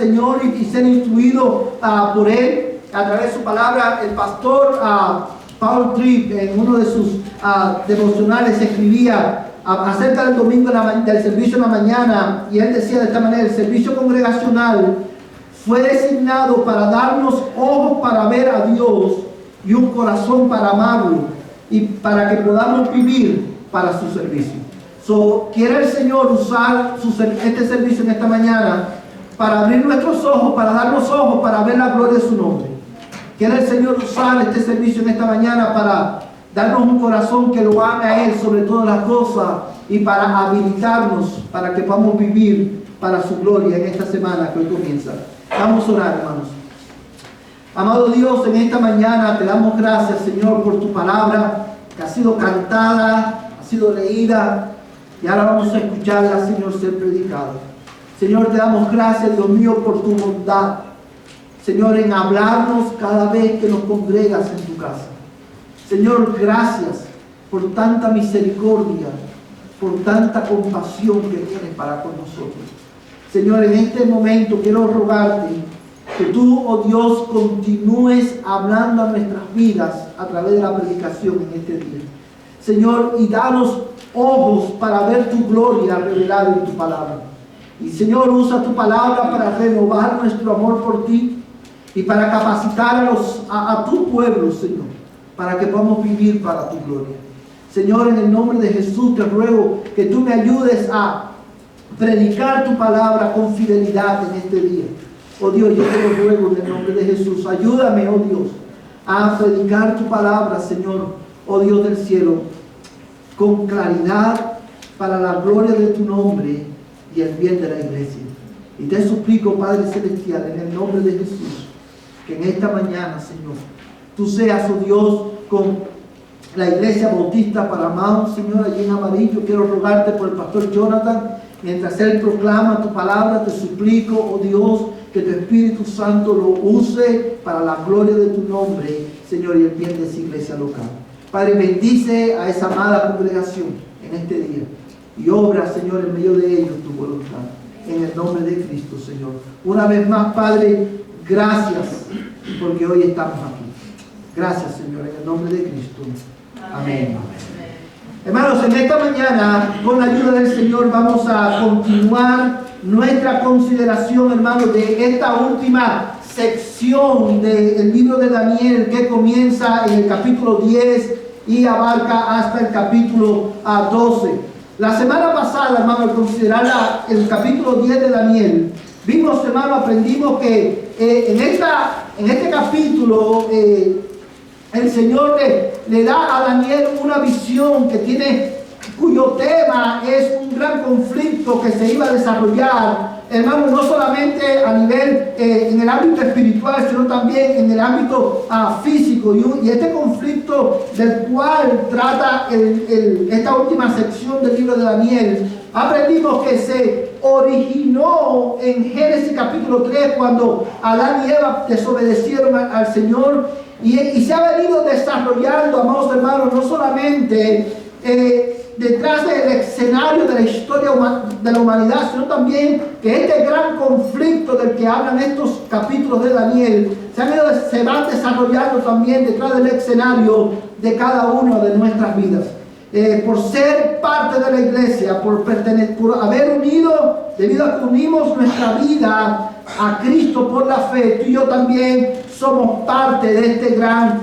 Señor y ser instruido por Él a través de su palabra. El pastor Paul Tripp, en uno de sus devocionales, escribía acerca del domingo del servicio en la mañana, y él decía de esta manera: el servicio congregacional fue designado para darnos ojos para ver a Dios y un corazón para amarlo, y para que podamos vivir para su servicio. Quiere el Señor usar este servicio en esta mañana para abrir nuestros ojos, para darnos ojos para ver la gloria de su nombre. Quiere el Señor usar este servicio en esta mañana para darnos un corazón que lo ame a Él sobre todas las cosas, y para habilitarnos para que podamos vivir para su gloria en esta semana que hoy comienza. Vamos a orar, hermanos. Amado Dios, en esta mañana te damos gracias, Señor, por tu palabra que ha sido cantada, ha sido leída, y ahora vamos a escucharla, Señor, ser predicada. Señor, te damos gracias, Dios mío, por tu bondad, Señor, en hablarnos cada vez que nos congregas en tu casa. Señor, gracias por tanta misericordia, por tanta compasión que tienes para con nosotros. Señor, en este momento quiero rogarte que tú, oh Dios, continúes hablando a nuestras vidas a través de la predicación en este día. Señor, y danos ojos para ver tu gloria revelada en tu palabra. Y Señor, usa tu palabra para renovar nuestro amor por ti y para capacitar a tu pueblo, Señor, para que podamos vivir para tu gloria. Señor, en el nombre de Jesús te ruego que tú me ayudes a predicar tu palabra con fidelidad en este día. Oh Dios, yo te lo ruego en el nombre de Jesús. Ayúdame, oh Dios, a predicar tu palabra, Señor, oh Dios del cielo, con claridad, para la gloria de tu nombre y el bien de la iglesia. Y te suplico, Padre Celestial, en el nombre de Jesús, que en esta mañana, Señor, tú seas, oh Dios, con la iglesia bautista Paramount, Señor, allí en amarillo. Quiero rogarte por el pastor Jonathan, mientras él proclama tu palabra. Te suplico, oh Dios, que tu Espíritu Santo lo use para la gloria de tu nombre, Señor, y el bien de esa iglesia local. Padre, bendice a esa amada congregación en este día y obra, Señor, en medio de ellos tu voluntad, en el nombre de Cristo, Señor. Una vez más, Padre, gracias porque hoy estamos aquí. Gracias, Señor, en el nombre de Cristo. Amén. Hermanos, en esta mañana, con la ayuda del Señor, vamos a continuar nuestra consideración, hermanos, de esta última sección del libro de Daniel, que comienza en el capítulo 10 y abarca hasta el capítulo 12. La semana pasada, hermano, al considerar el capítulo 10 de Daniel, vimos, hermano, aprendimos que en este capítulo el Señor le da a Daniel una visión cuyo tema es un gran conflicto que se iba a desarrollar, hermano, no solamente a nivel en el ámbito espiritual, sino también en el ámbito físico. Y este conflicto del cual trata esta última sección del libro de Daniel, aprendimos que se originó en Génesis capítulo 3, cuando Adán y Eva desobedecieron al Señor, y se ha venido desarrollando, amados hermanos, no solamente detrás del escenario de la historia de la humanidad, sino también que este gran conflicto del que hablan estos capítulos de Daniel se van desarrollando también detrás del escenario de cada una de nuestras vidas. Por ser parte de la iglesia, por haber unido, debido a que unimos nuestra vida a Cristo por la fe, tú y yo también somos parte de este gran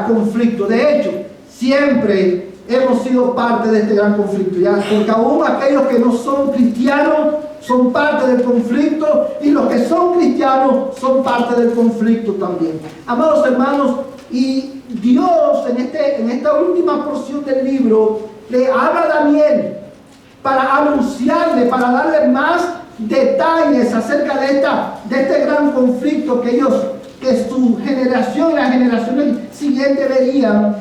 conflicto. De hecho, siempre hemos sido parte de este gran conflicto, ¿ya? Porque aún aquellos que no son cristianos son parte del conflicto, y los que son cristianos son parte del conflicto también. Amados hermanos, y Dios en esta última porción del libro le habla a Daniel para anunciarle, para darle más detalles acerca de este gran conflicto que su generación y las generaciones siguientes verían.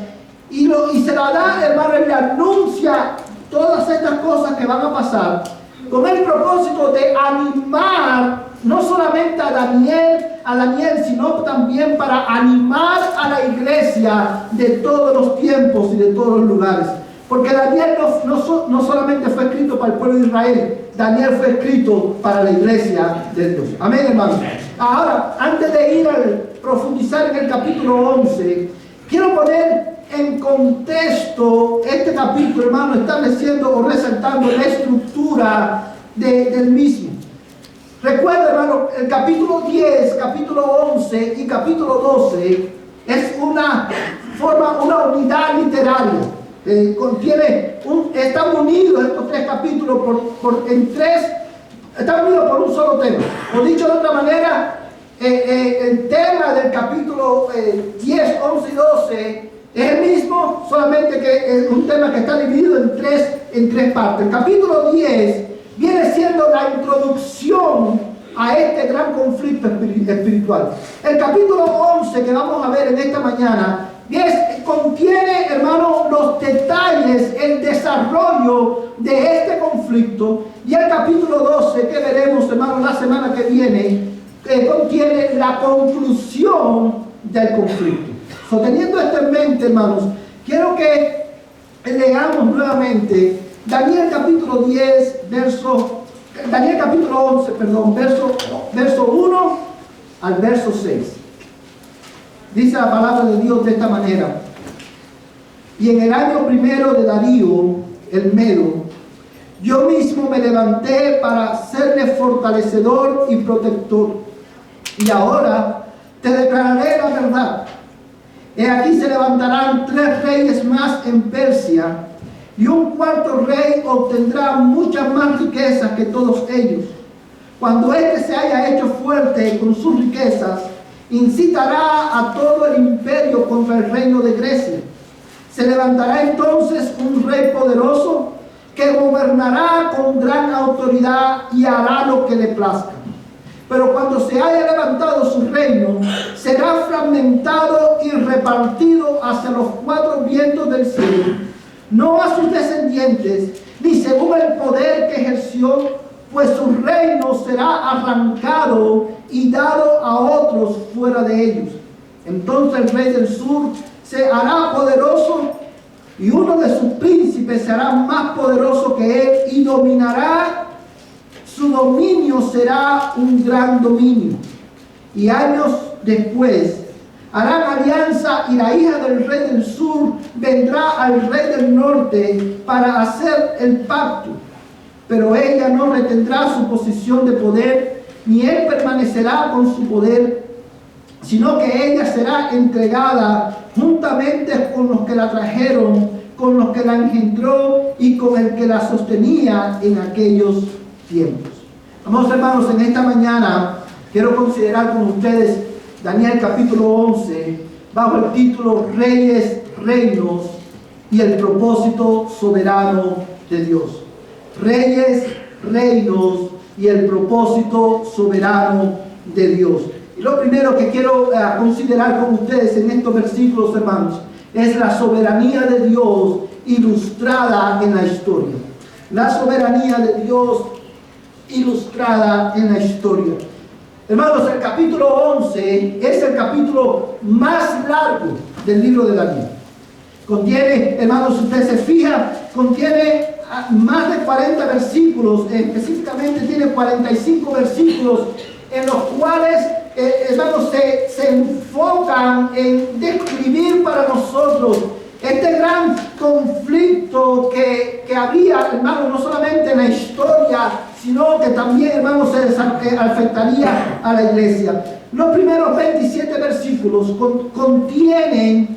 Y se la da, hermano, y le anuncia todas estas cosas que van a pasar, con el propósito de animar no solamente a Daniel, sino también para animar a la iglesia de todos los tiempos y de todos los lugares. Porque Daniel no solamente fue escrito para el pueblo de Israel, Daniel fue escrito para la iglesia de Dios. Amén, hermanos. Ahora, antes de ir a profundizar en el capítulo 11, quiero poner en contexto este capítulo, hermano, estableciendo o resaltando la estructura del mismo. Recuerda, hermano, el capítulo 10, capítulo 11 y capítulo 12 es una unidad literaria. Están unidos estos tres capítulos están unidos por un solo tema. O dicho de otra manera, el tema del capítulo 10, 11 y 12 es el mismo, solamente que es un tema que está dividido en tres partes. El capítulo 10 viene siendo la introducción a este gran conflicto espiritual. El capítulo 11 que vamos a ver en esta mañana contiene, hermano, los detalles, el desarrollo de este conflicto. Y el capítulo 12 que veremos, hermano, la semana que viene, contiene la conclusión del conflicto. Teniendo esto en mente, hermanos, quiero que leamos nuevamente Daniel capítulo 11, verso 1 al verso 6. Dice la palabra de Dios de esta manera: y en el año primero de Darío, el Medo, yo mismo me levanté para serle fortalecedor y protector. Y ahora te declararé la verdad. He aquí se levantarán 3 reyes más en Persia, y un cuarto rey obtendrá muchas más riquezas que todos ellos. Cuando éste se haya hecho fuerte con sus riquezas, incitará a todo el imperio contra el reino de Grecia. Se levantará entonces un rey poderoso que gobernará con gran autoridad y hará lo que le plazca. Pero cuando se haya levantado su reino, será fragmentado y repartido hacia los 4 vientos del cielo, no a sus descendientes, ni según el poder que ejerció, pues su reino será arrancado y dado a otros fuera de ellos. Entonces el rey del sur se hará poderoso, y uno de sus príncipes se hará más poderoso que él, y dominará. Su dominio será un gran dominio. Y años después harán alianza, y la hija del rey del sur vendrá al rey del norte para hacer el pacto. Pero ella no retendrá su posición de poder, ni él permanecerá con su poder, sino que ella será entregada juntamente con los que la trajeron, con los que la engendró y con el que la sostenía en aquellos tiempos. Amados hermanos, en esta mañana quiero considerar con ustedes Daniel capítulo 11 bajo el título Reyes, Reinos y el propósito soberano de Dios. Reyes, reinos y el propósito soberano de Dios. Y lo primero que quiero considerar con ustedes en estos versículos, hermanos, es la soberanía de Dios ilustrada en la historia. La soberanía de Dios ilustrada en la historia. Hermanos, el capítulo 11 es el capítulo más largo del libro de Daniel. Contiene, hermanos, si usted se fija, contiene más de 40 versículos, específicamente tiene 45 versículos en los cuales, hermanos, se enfocan en describir para nosotros este gran conflicto que había, hermanos, no solamente en la historia, sino que también, hermanos, se afectaría a la iglesia. Los primeros 27 versículos contienen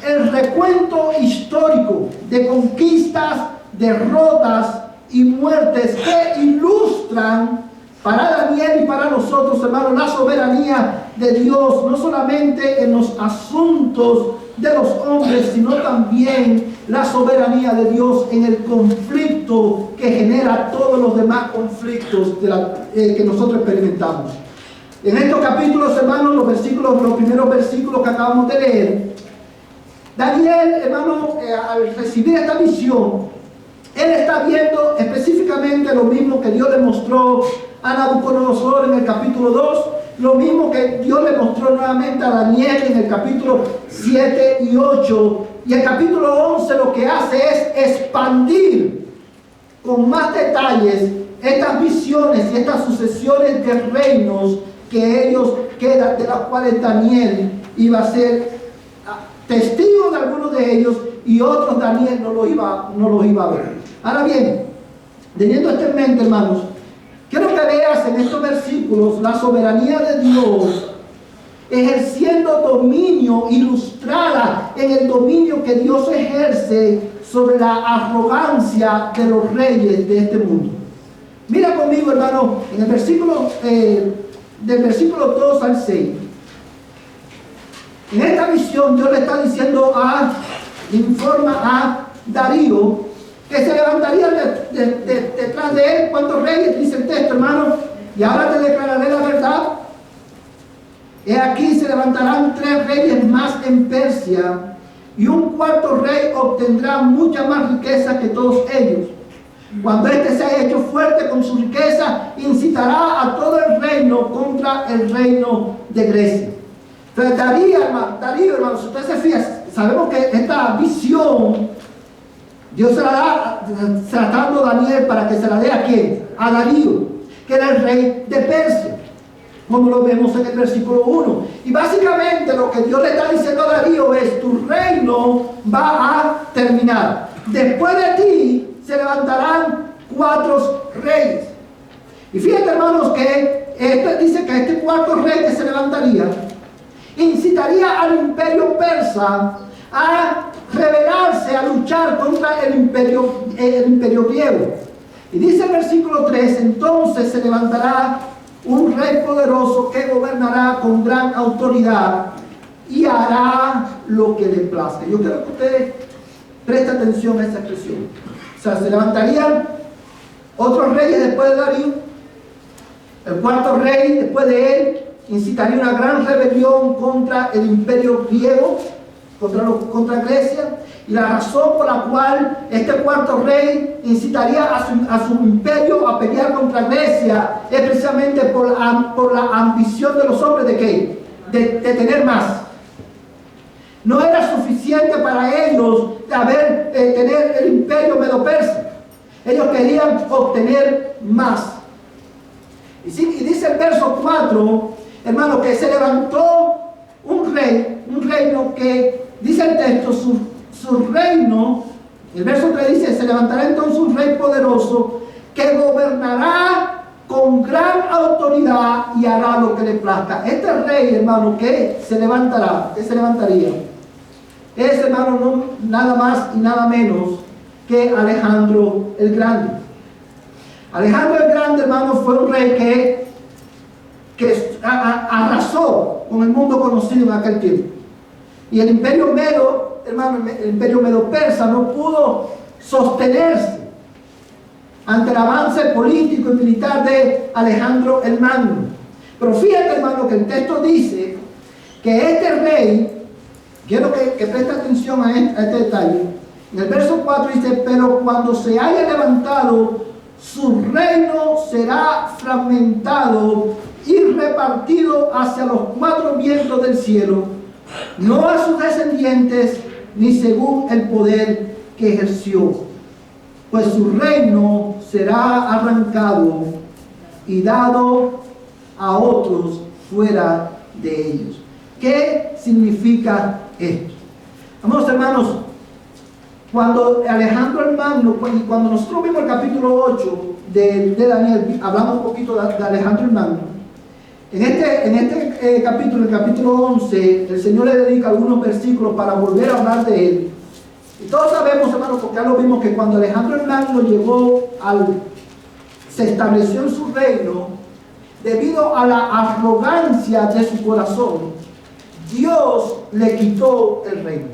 el recuento histórico de conquistas, derrotas y muertes que ilustran para Daniel y para nosotros, hermanos, la soberanía de Dios, no solamente en los asuntos de los hombres, sino también la soberanía de Dios en el conflicto que genera todos los demás conflictos que nosotros experimentamos. En estos capítulos, hermanos, los primeros versículos que acabamos de leer, Daniel, hermano, al recibir esta visión, él está viendo específicamente lo mismo que Dios le mostró a Nabucodonosor en el capítulo 2, lo mismo que Dios le mostró nuevamente a Daniel en el capítulo 7 y 8. Y el capítulo 11 lo que hace es expandir con más detalles estas visiones y estas sucesiones de reinos que ellos quedan, de las cuales Daniel iba a ser testigo de algunos de ellos, y otros Daniel no los iba a ver. Ahora bien, teniendo esto en mente, hermanos, quiero que veas en estos versículos la soberanía de Dios ejerciendo dominio, ilustrada en el dominio que Dios ejerce sobre la arrogancia de los reyes de este mundo. Mira conmigo, hermano, en el versículo del versículo 2 al 6. En esta visión Dios le está diciendo informa a Darío que se levantaría detrás de él. ¿Cuántos reyes? Dice el texto, hermano. Y ahora te declararé la verdad. He aquí se levantarán 3 reyes más en Persia, y un cuarto rey obtendrá mucha más riqueza que todos ellos. Cuando éste se haya hecho fuerte con su riqueza, incitará a todo el reino contra el reino de Grecia. Entonces Darío, hermano, si usted se fija, sabemos que esta visión Dios se la está dando a Daniel para que se la dé a ¿quién? A Darío, que era el rey de Persia, como lo vemos en el versículo 1. Y básicamente lo que Dios le está diciendo a Darío es: tu reino va a terminar. Después de ti se levantarán 4 reyes. Y fíjate, hermanos, que dice que este cuarto rey que se levantaría incitaría al imperio persa a rebelarse, a luchar contra el imperio griego. Y dice el versículo 3: entonces se levantará un rey poderoso que gobernará con gran autoridad y hará lo que le plazca. Yo quiero que usted preste atención a esa expresión. O sea, se levantarían otros reyes después de Darío. El cuarto rey después de él incitaría una gran rebelión contra el imperio griego, contra Grecia. Y la razón por la cual este cuarto rey incitaría a su imperio a pelear contra Grecia es precisamente por la ambición de los hombres ¿de qué? De tener más. No era suficiente para ellos tener el imperio medo-persa. Ellos querían obtener más. Y dice el verso 4, hermano, que se levantó un reino que, dice el texto, su reino, el verso 3 dice: se levantará entonces un rey poderoso que gobernará con gran autoridad y hará lo que le plazca. Este rey, hermano, que se levantaría, es, hermano, nada más y nada menos que Alejandro el Grande. Alejandro el Grande, hermano, fue un rey que arrasó con el mundo conocido en aquel tiempo. Y el imperio medo, hermano, el imperio medo-persa no pudo sostenerse ante el avance político y militar de Alejandro el Magno. Pero fíjate, hermano, que el texto dice que este rey, quiero que preste atención a este detalle. En el verso 4 dice: pero cuando se haya levantado, su reino será fragmentado y repartido hacia los 4 vientos del cielo, no a sus descendientes, ni según el poder que ejerció, pues su reino será arrancado y dado a otros fuera de ellos. ¿Qué significa esto? Vamos, hermanos, cuando Alejandro el Magno, cuando nosotros vimos el capítulo 8 de Daniel, hablamos un poquito de Alejandro el Magno. En este capítulo, el capítulo 11, el Señor le dedica algunos versículos para volver a hablar de él. Y todos sabemos, hermanos, porque ya lo vimos, que cuando Alejandro el Magno se estableció en su reino, debido a la arrogancia de su corazón, Dios le quitó el reino.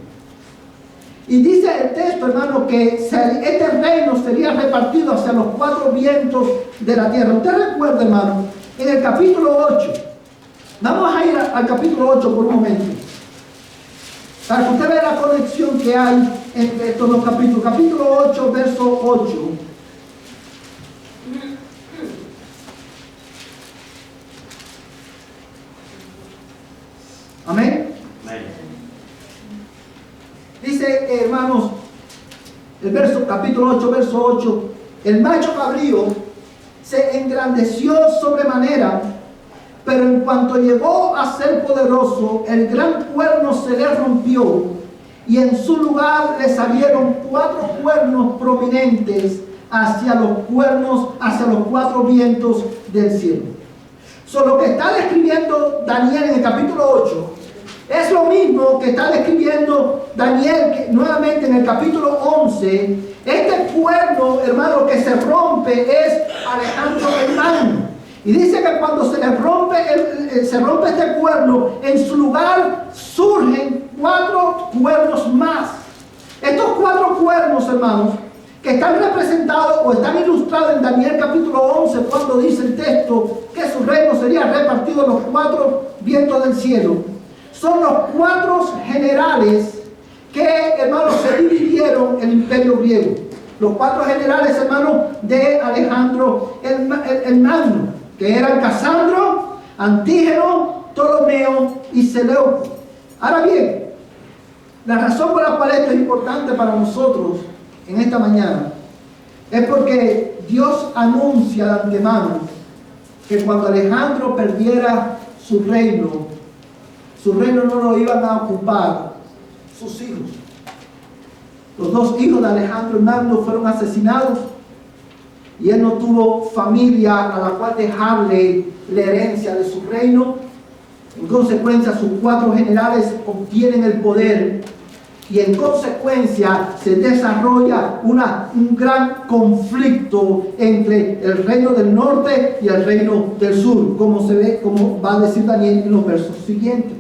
Y dice el texto, hermano, que este reino sería repartido hacia los 4 vientos de la tierra. Usted recuerda, hermano, en el capítulo 8, vamos a ir al capítulo 8 por un momento, para que usted vea la conexión que hay entre estos dos capítulos. Capítulo 8, verso 8. Amén. Dice, hermanos, capítulo 8, verso 8: el macho cabrío se engrandeció sobremanera, pero en cuanto llegó a ser poderoso, el gran cuerno se le rompió y en su lugar le salieron 4 cuernos prominentes hacia los 4 vientos del cielo. Lo que está describiendo Daniel en el capítulo 8 es lo mismo que está describiendo Daniel nuevamente en el capítulo 11. Este cuerno, hermano, que se rompe es Alejandro el Magno. Y dice que cuando se le rompe este cuerno, en su lugar surgen 4 cuernos más. Estos 4 cuernos, hermanos, que están representados o están ilustrados en Daniel capítulo 11, cuando dice el texto que su reino sería repartido en los 4 vientos del cielo, son los 4 generales que, hermanos, se dividieron el imperio griego. Los 4 generales, hermanos, de Alejandro el Magno, que eran Casandro, Antígeno, Ptolomeo y Seleuco. Ahora bien, la razón por la cual esto es importante para nosotros en esta mañana es porque Dios anuncia de antemano que cuando Alejandro perdiera su reino no lo iban a ocupar sus hijos. Los 2 hijos de Alejandro el Magno fueron asesinados y él no tuvo familia a la cual dejarle la herencia de su reino. En consecuencia, sus 4 generales obtienen el poder y en consecuencia se desarrolla un gran conflicto entre el reino del norte y el reino del sur, como va a decir Daniel en los versos siguientes.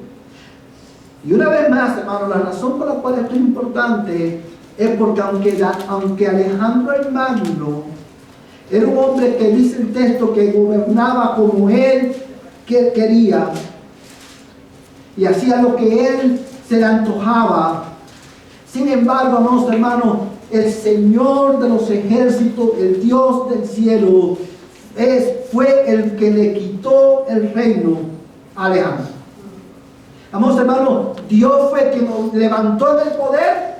Y una vez más, hermano, la razón por la cual esto es importante es porque aunque Alejandro el Magno era un hombre que dice el texto que gobernaba como él quería y hacía lo que él se le antojaba, sin embargo, amados hermanos, el Señor de los ejércitos, el Dios del cielo, fue el que le quitó el reino a Alejandro. Amados hermanos, Dios fue quien lo levantó del poder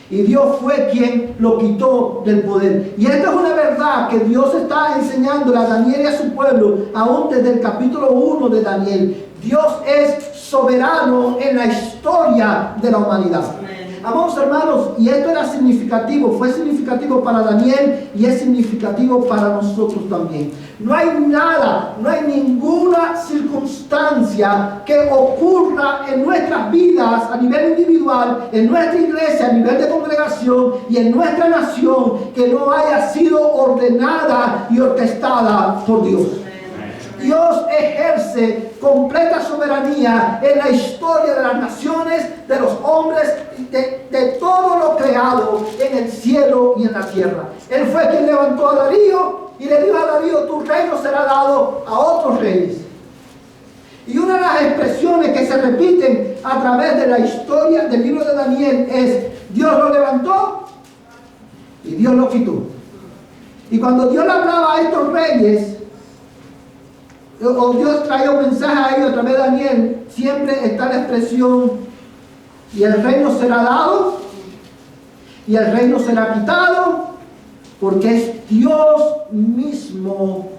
y Dios fue quien lo quitó del poder. Y esta es una verdad que Dios está enseñándole a Daniel y a su pueblo, aún desde el capítulo 1 de Daniel. Dios es soberano en la historia de la humanidad. Amados hermanos, y esto era significativo, fue significativo para Daniel y es significativo para nosotros también. No hay ninguna circunstancia que ocurra en nuestras vidas a nivel individual, en nuestra iglesia, a nivel de congregación y en nuestra nación que no haya sido ordenada y orquestada por Dios. Dios ejerce completa soberanía en la historia de las naciones, de los hombres, de todo lo creado en el cielo y en la tierra. Él fue quien levantó a Darío y le dijo a Darío: tu reino será dado a otros reyes. Y una de las expresiones que se repiten a través de la historia del libro de Daniel es: Dios lo levantó y Dios lo quitó. Y cuando Dios le hablaba a estos reyes, o Dios traía un mensaje a ellos a través de Daniel, siempre está la expresión: y el reino será dado y el reino será quitado, porque es Dios mismo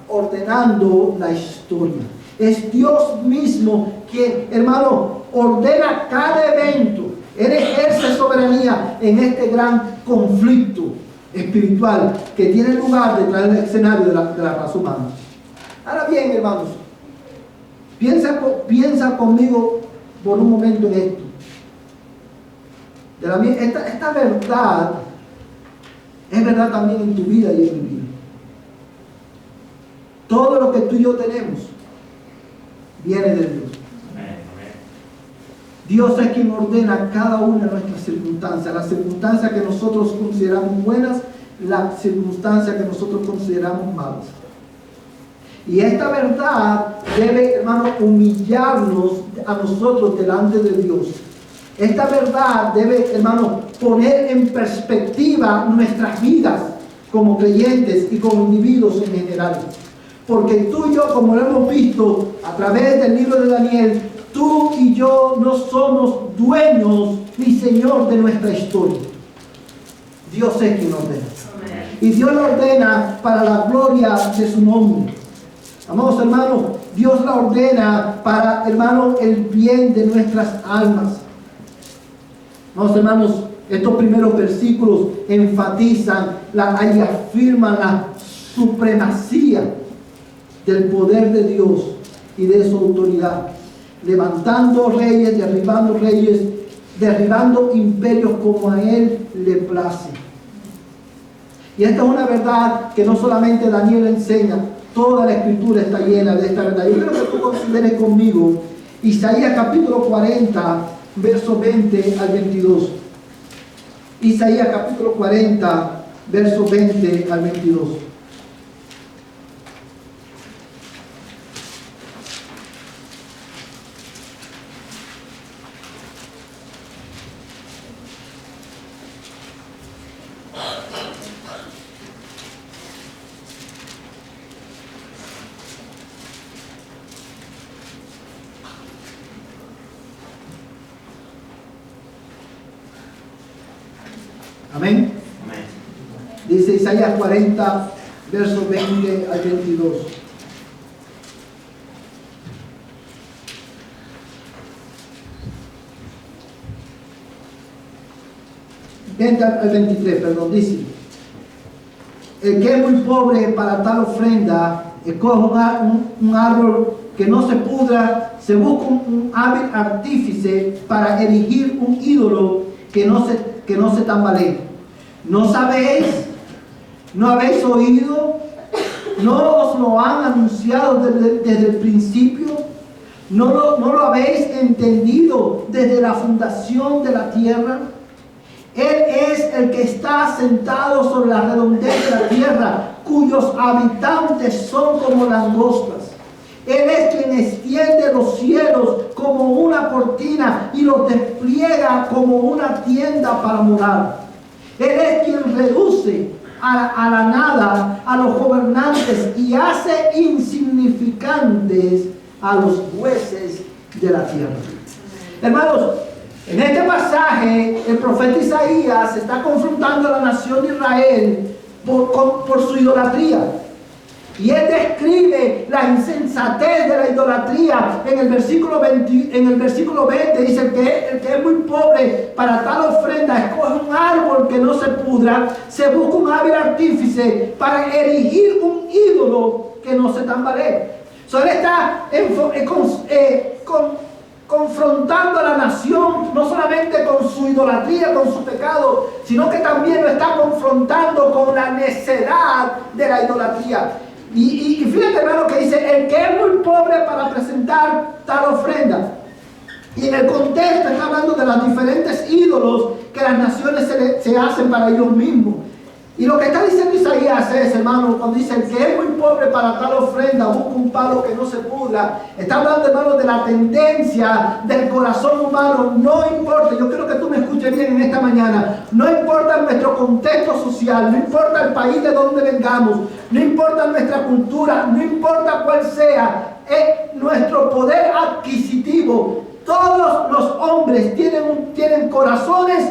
ordenando la historia. Es Dios mismo quien, hermano, ordena cada evento. Él ejerce soberanía en este gran conflicto espiritual que tiene lugar detrás del escenario de la raza humana. Ahora bien, hermanos, piensa conmigo por un momento en esto. Esta verdad es verdad también en tu vida y en mi vida. Todo lo que tú y yo tenemos viene de Dios. Dios es quien ordena cada una de nuestras circunstancias, las circunstancias que nosotros consideramos buenas, las circunstancias que nosotros consideramos malas. Y esta verdad debe, hermano, humillarnos a nosotros delante de Dios. Esta verdad debe, hermano, poner en perspectiva nuestras vidas como creyentes y como individuos en general. Porque tú y yo, como lo hemos visto a través del libro de Daniel, tú y yo no somos dueños ni señor de nuestra historia. Dios es quien ordena. y Dios la ordena para la gloria de su nombre. Amados hermanos, Dios la ordena para, hermanos, el bien de nuestras almas. Amados hermanos, estos primeros versículos enfatizan y afirman la supremacía del poder de Dios y de su autoridad, levantando reyes, derribando imperios como a Él le place. Y esta es una verdad que no solamente Daniel enseña, toda la Escritura está llena de esta verdad. Yo quiero que tú consideres conmigo Isaías capítulo 40, versos 20 al 22. Isaías capítulo 40, versos 20 al 22. Amén. Amén. Dice Isaías 40, versos 20 al 22. 20 al 23, perdón, dice: el que es muy pobre para tal ofrenda, escoge un árbol que no se pudra, se busca un hábil artífice para erigir un ídolo que no se tambalee. ¿No sabéis? ¿No habéis oído? ¿No os lo han anunciado desde el principio? ¿No lo habéis entendido desde la fundación de la tierra? Él es el que está sentado sobre la redondez de la tierra, cuyos habitantes son como langostas. Él es quien extiende los cielos como una cortina y los despliega como una tienda para morar. Él es quien reduce a la nada a los gobernantes y hace insignificantes a los jueces de la tierra. Hermanos, en este pasaje el profeta Isaías está confrontando a la nación de Israel por su idolatría. Y él describe la insensatez de la idolatría en el versículo 20, dice: el que es muy pobre para tal ofrenda, escoge un árbol que no se pudra, se busca un hábil artífice para erigir un ídolo que no se tambalee. Él está confrontando a la nación no solamente con su idolatría, con su pecado, sino que también lo está confrontando con la necedad de la idolatría. Y fíjate, hermano, que dice: el que es muy pobre para presentar tal ofrenda. Y en el contexto está hablando de los diferentes ídolos que las naciones se hacen para ellos mismos. Y lo que está diciendo Isaías es, hermano, cuando dice: el que es muy pobre para tal ofrenda, busca un palo que no se pudra. Está hablando, hermano, de la tendencia del corazón humano. No importa, yo quiero que tú me escuches bien en esta mañana. No importa nuestro contexto social, no importa el país de donde vengamos, no importa nuestra cultura, no importa cuál sea nuestro poder adquisitivo. Todos los hombres tienen corazones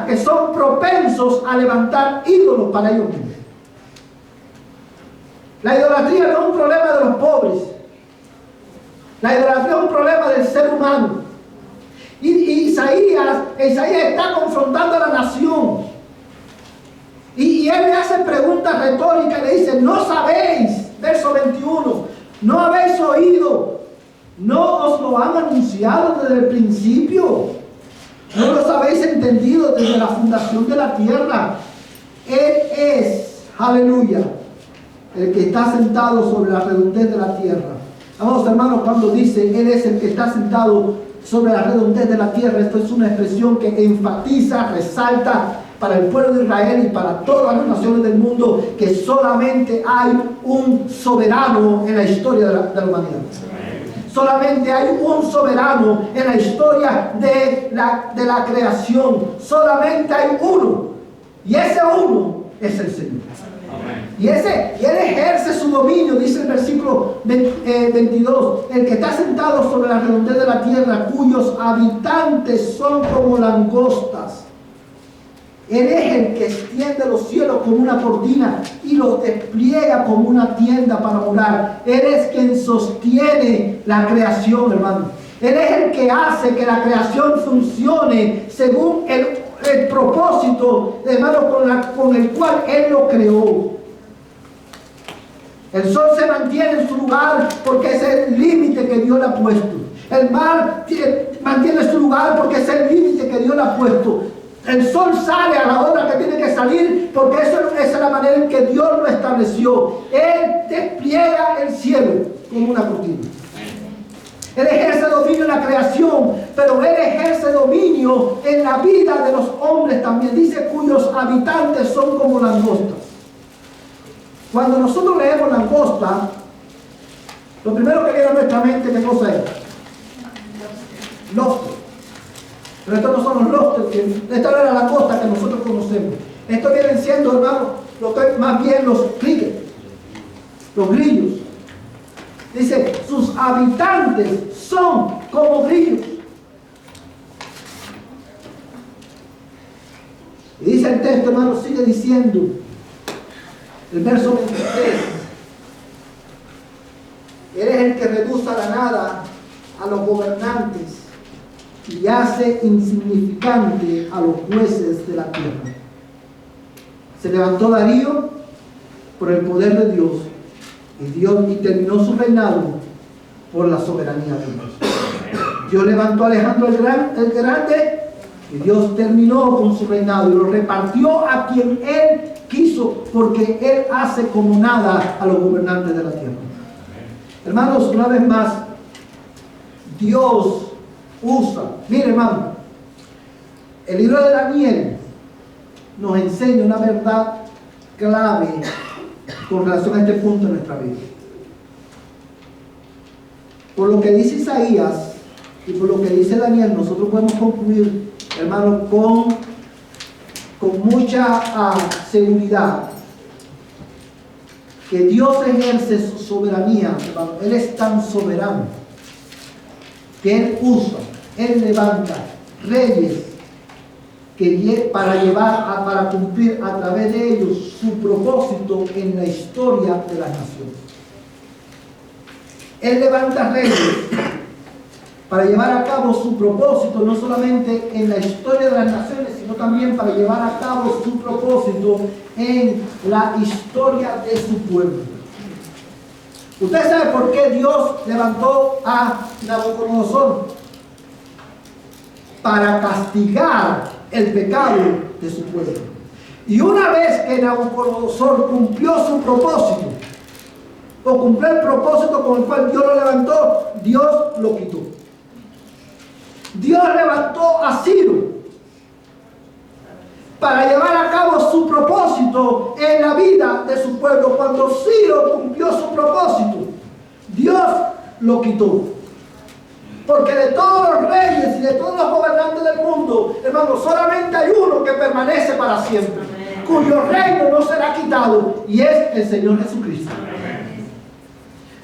que son propensos a levantar ídolos para ellos mismos. La idolatría no es un problema de los pobres. La idolatría es un problema del ser humano. Y Isaías está confrontando a la nación. Y él le hace preguntas retóricas, le dice: no sabéis, verso 21, no habéis oído, no os lo han anunciado desde el principio. ¿No los habéis entendido desde la fundación de la tierra? Él es, aleluya, el que está sentado sobre la redondez de la tierra. Amados hermanos, cuando dice Él es el que está sentado sobre la redondez de la tierra, esto es una expresión que enfatiza, resalta para el pueblo de Israel y para todas las naciones del mundo que solamente hay un soberano en la historia de la humanidad. Solamente hay un soberano en la historia de la creación. Solamente hay uno. Y ese uno es el Señor. Amén. Y Él ejerce su dominio, dice el versículo 22. El que está sentado sobre la redondez de la tierra, cuyos habitantes son como langostas. Él es el que extiende los cielos como una cortina y los despliega como una tienda para morar. Él es quien sostiene la creación, hermano. Él es el que hace que la creación funcione según el propósito, hermano, con el cual Él lo creó. El sol se mantiene en su lugar porque es el límite que Dios le ha puesto. El mar mantiene su lugar porque es el límite que Dios le ha puesto. El sol sale a la hora que tiene que salir porque esa es la manera en que Dios lo estableció. Él despliega el cielo como una cortina. Él ejerce dominio en la creación, pero Él ejerce dominio en la vida de los hombres también. Dice cuyos habitantes son como langostas. Cuando nosotros leemos langosta, lo primero que viene a nuestra mente, ¿qué cosa es? Lobster. Pero estos no son los lobsters, esta no es la langosta que nosotros conocemos. Estos vienen siendo, hermano, más bien los crickets, los grillos. Dice, sus habitantes son como grillos. Y dice el texto, hermano, sigue diciendo, el verso 23, Él es el que reduce a la nada a los gobernantes y hace insignificante a los jueces de la tierra. Se levantó Darío por el poder de Dios y terminó su reinado por la soberanía de Dios. Dios levantó a Alejandro el Grande y Dios terminó con su reinado y lo repartió a quien Él quiso, porque Él hace como nada a los gobernantes de la tierra. Hermanos, una vez más, Dios usa. Mire, hermano, el libro de Daniel nos enseña una verdad clave con relación a este punto de nuestra vida. Por lo que dice Isaías y por lo que dice Daniel, nosotros podemos concluir, hermano, con mucha seguridad que Dios ejerce su soberanía, hermano. Él es tan soberano que Él usa, Él levanta reyes para cumplir a través de ellos su propósito en la historia de las naciones. Él levanta reyes para llevar a cabo su propósito, no solamente en la historia de las naciones, sino también para llevar a cabo su propósito en la historia de su pueblo. ¿Usted sabe por qué Dios levantó a Nabucodonosor? Para castigar el pecado de su pueblo. Y una vez que Nabucodonosor cumplió su propósito, o cumplió el propósito con el cual Dios lo levantó, Dios lo quitó. Dios levantó a Ciro para llevar a cabo su propósito en la vida de su pueblo. Cuando Ciro cumplió su propósito, Dios lo quitó. Porque de todos los reyes y de todos los gobernantes del mundo, hermanos, solamente hay uno que permanece para siempre, cuyo reino no será quitado, y es el Señor Jesucristo.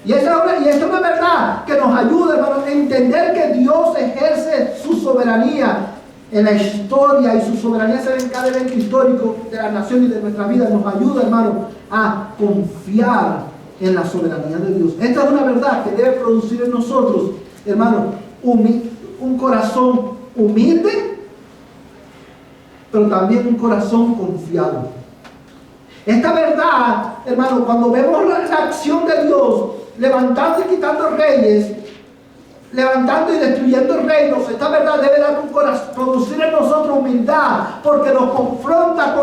Y esta es una verdad que nos ayuda, hermanos, a entender que Dios ejerce su soberanía en la historia, y su soberanía se ve en cada evento histórico de la nación y de nuestra vida. Nos ayuda, hermanos, a confiar en la soberanía de Dios. Esta es una verdad que debe producir en nosotros, hermano, un corazón humilde, pero también un corazón confiado. Esta verdad, hermano, cuando vemos la acción de Dios, levantando y quitando reyes, levantando y destruyendo reinos, esta verdad debe producir en nosotros humildad, porque nos confronta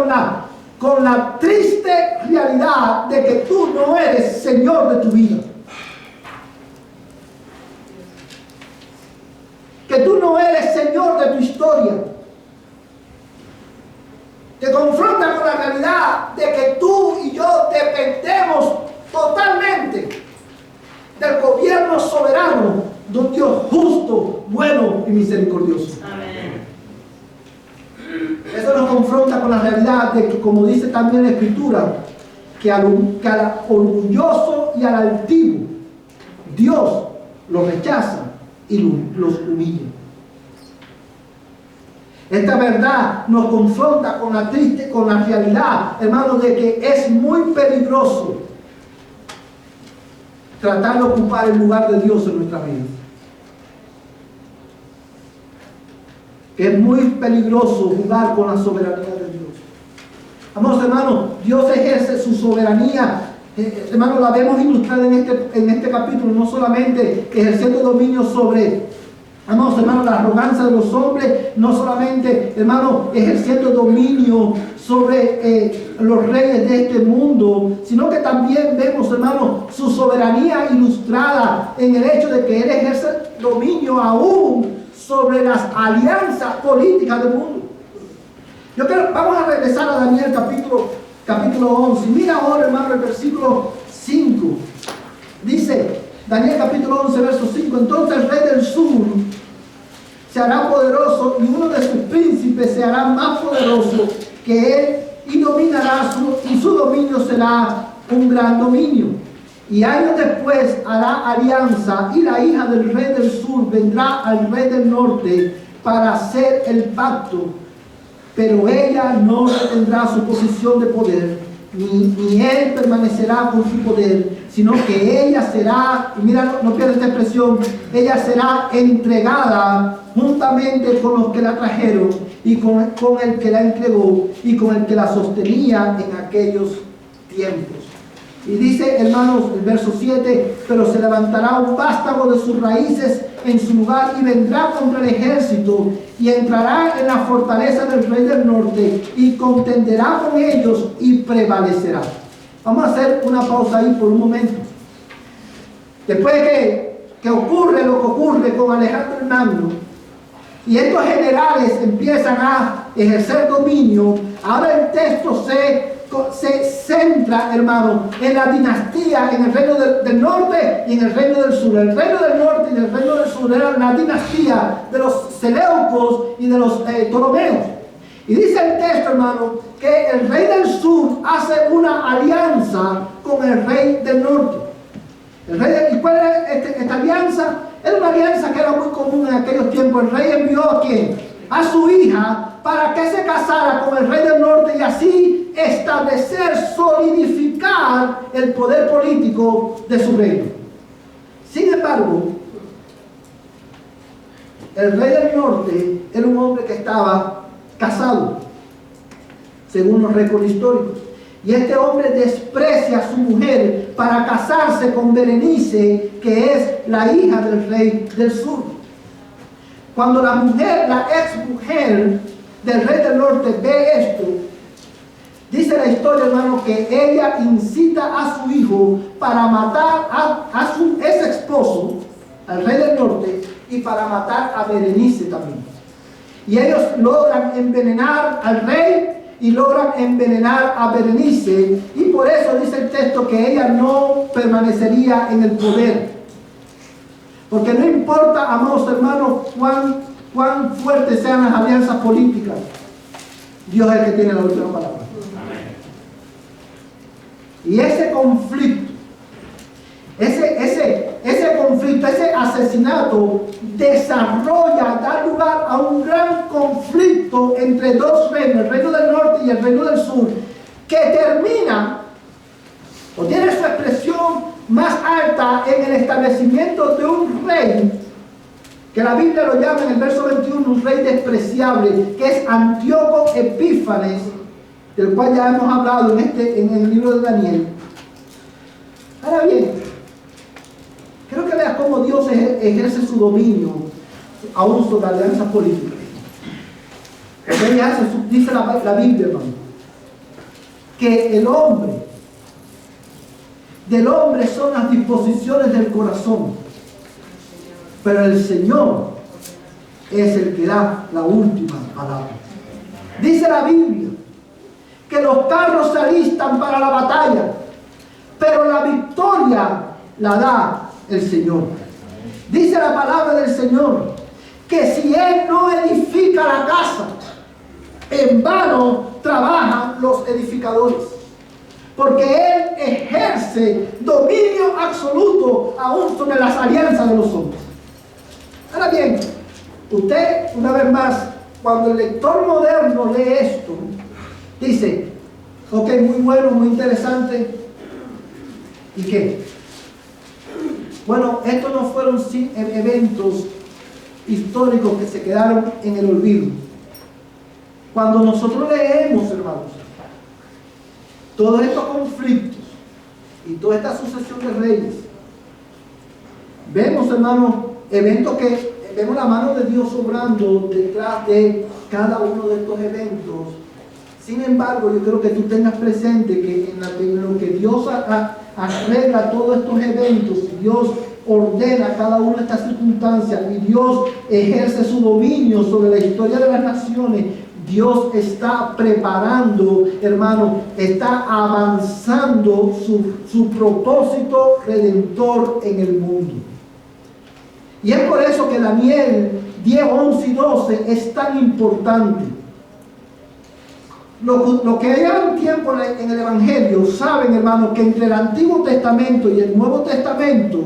con la triste realidad de que tú no eres Señor de tu vida. Que tú no eres Señor de tu historia. Te confronta con la realidad de que tú y yo dependemos totalmente del gobierno soberano de un Dios justo, bueno y misericordioso. Amén. Eso nos confronta con la realidad de que, como dice también la Escritura, que al orgulloso y al altivo Dios los rechaza y los humilla. Esta verdad nos confronta con la realidad, hermano, de que es muy peligroso tratar de ocupar el lugar de Dios en nuestra vida. Es muy peligroso jugar con la soberanía de Dios. Amados hermanos, Dios ejerce su soberanía. Hermanos, la vemos ilustrada en este capítulo, no solamente ejerciendo dominio sobre, amados hermanos, la arrogancia de los hombres, no solamente, hermanos, ejerciendo dominio sobre los reyes de este mundo, sino que también vemos, hermanos, su soberanía ilustrada en el hecho de que Él ejerce dominio aún sobre las alianzas políticas del mundo. Vamos a regresar a Daniel capítulo 11. Mira ahora, hermano, el versículo 5. Dice, Daniel capítulo 11, verso 5. Entonces el rey del sur se hará poderoso y uno de sus príncipes se hará más poderoso que él y dominará y su dominio será un gran dominio. Y años después hará alianza y la hija del rey del sur vendrá al rey del norte para hacer el pacto. Pero ella no retendrá su posición de poder, ni él permanecerá con su poder, sino que ella será, y mira, no pierdas esta expresión, ella será entregada juntamente con los que la trajeron y con el que la entregó y con el que la sostenía en aquellos tiempos. Y dice, hermanos, el verso 7, pero se levantará un vástago de sus raíces en su lugar y vendrá contra el ejército y entrará en la fortaleza del rey del norte y contenderá con ellos y prevalecerá. Vamos a hacer una pausa ahí por un momento. Después que ocurre lo que ocurre con Alejandro el Magno y estos generales empiezan a ejercer dominio, ahora el texto se centra, hermano, en la dinastía, en el reino del norte y en el reino del sur. El reino del norte y el reino del sur era la dinastía de los Seleucos y de los Ptolomeos. Y dice el texto, hermano, que el rey del sur hace una alianza con el rey del norte. ¿Y cuál era esta alianza? Era una alianza que era muy común en aquellos tiempos. El rey envió ¿a quién? A su hija para que se casara con el rey del norte y así establecer, solidificar el poder político de su reino. Sin embargo, el rey del norte era un hombre que estaba casado, según los récords históricos. Y este hombre desprecia a su mujer para casarse con Berenice, que es la hija del rey del sur. Cuando la ex mujer del rey del norte ve esto, dice la historia, hermano, que ella incita a su hijo para matar a su ex esposo, al rey del norte, y para matar a Berenice también. Y ellos logran envenenar al rey y logran envenenar a Berenice, y por eso dice el texto que ella no permanecería en el poder. Porque no importa, amados hermanos, cuán fuertes sean las alianzas políticas, Dios es el que tiene la última palabra. Y ese conflicto, ese conflicto, ese asesinato da lugar a un gran conflicto entre dos reinos, el reino del norte y el reino del sur, que termina o tiene su expresión más alta en el establecimiento de un rey que la Biblia lo llama en el verso 21 un rey despreciable, que es Antíoco Epífanes, del cual ya hemos hablado en el libro de Daniel. Ahora bien, quiero que veas cómo Dios ejerce su dominio aún sobre alianzas políticas. Dice la Biblia, hermano, que del hombre son las disposiciones del corazón, pero el Señor es el que da la última palabra. Dice la Biblia que los carros se alistan para la batalla, pero la victoria la da el Señor. Dice la palabra del Señor que si Él no edifica la casa, en vano trabajan los edificadores, porque Él ejerce dominio absoluto aún sobre las alianzas de los hombres. Ahora bien, usted una vez más cuando el lector moderno lee esto, dice, ok, muy bueno, muy interesante, ¿y qué? Bueno, estos no fueron eventos históricos que se quedaron en el olvido. Cuando nosotros leemos, hermanos, todos estos conflictos y toda esta sucesión de reyes, vemos, hermanos, eventos que vemos la mano de Dios obrando detrás de cada uno de estos eventos. Sin embargo, yo creo que tú tengas presente que en lo que Dios arregla todos estos eventos, Dios ordena cada una de estas circunstancias y Dios ejerce su dominio sobre la historia de las naciones. Dios está preparando, hermano, está avanzando su propósito redentor en el mundo. Y es por eso que Daniel 10, 11 y 12 es tan importante. Lo que llevan tiempo en el Evangelio, saben, hermano, que entre el Antiguo Testamento y el Nuevo Testamento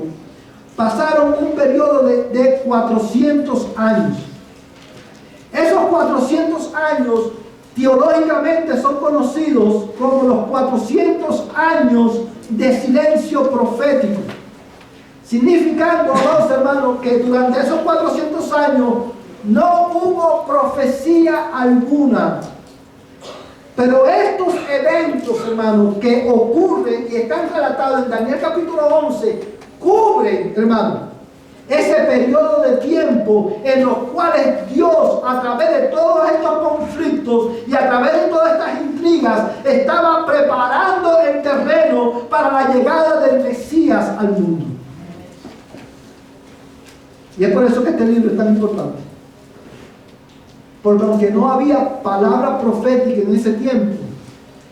pasaron un periodo de 400 años. Esos 400 años teológicamente son conocidos como los 400 años de silencio profético. Significando, hermanos, que durante esos 400 años no hubo profecía alguna. Pero estos eventos, hermanos, que ocurren y están relatados en Daniel capítulo 11, cubren, hermanos, ese periodo de tiempo en los cuales Dios, a través de todos estos conflictos y a través de todas estas intrigas, estaba preparando el terreno para la llegada del Mesías al mundo. Y es por eso que este libro es tan importante. Porque aunque no había palabra profética en ese tiempo,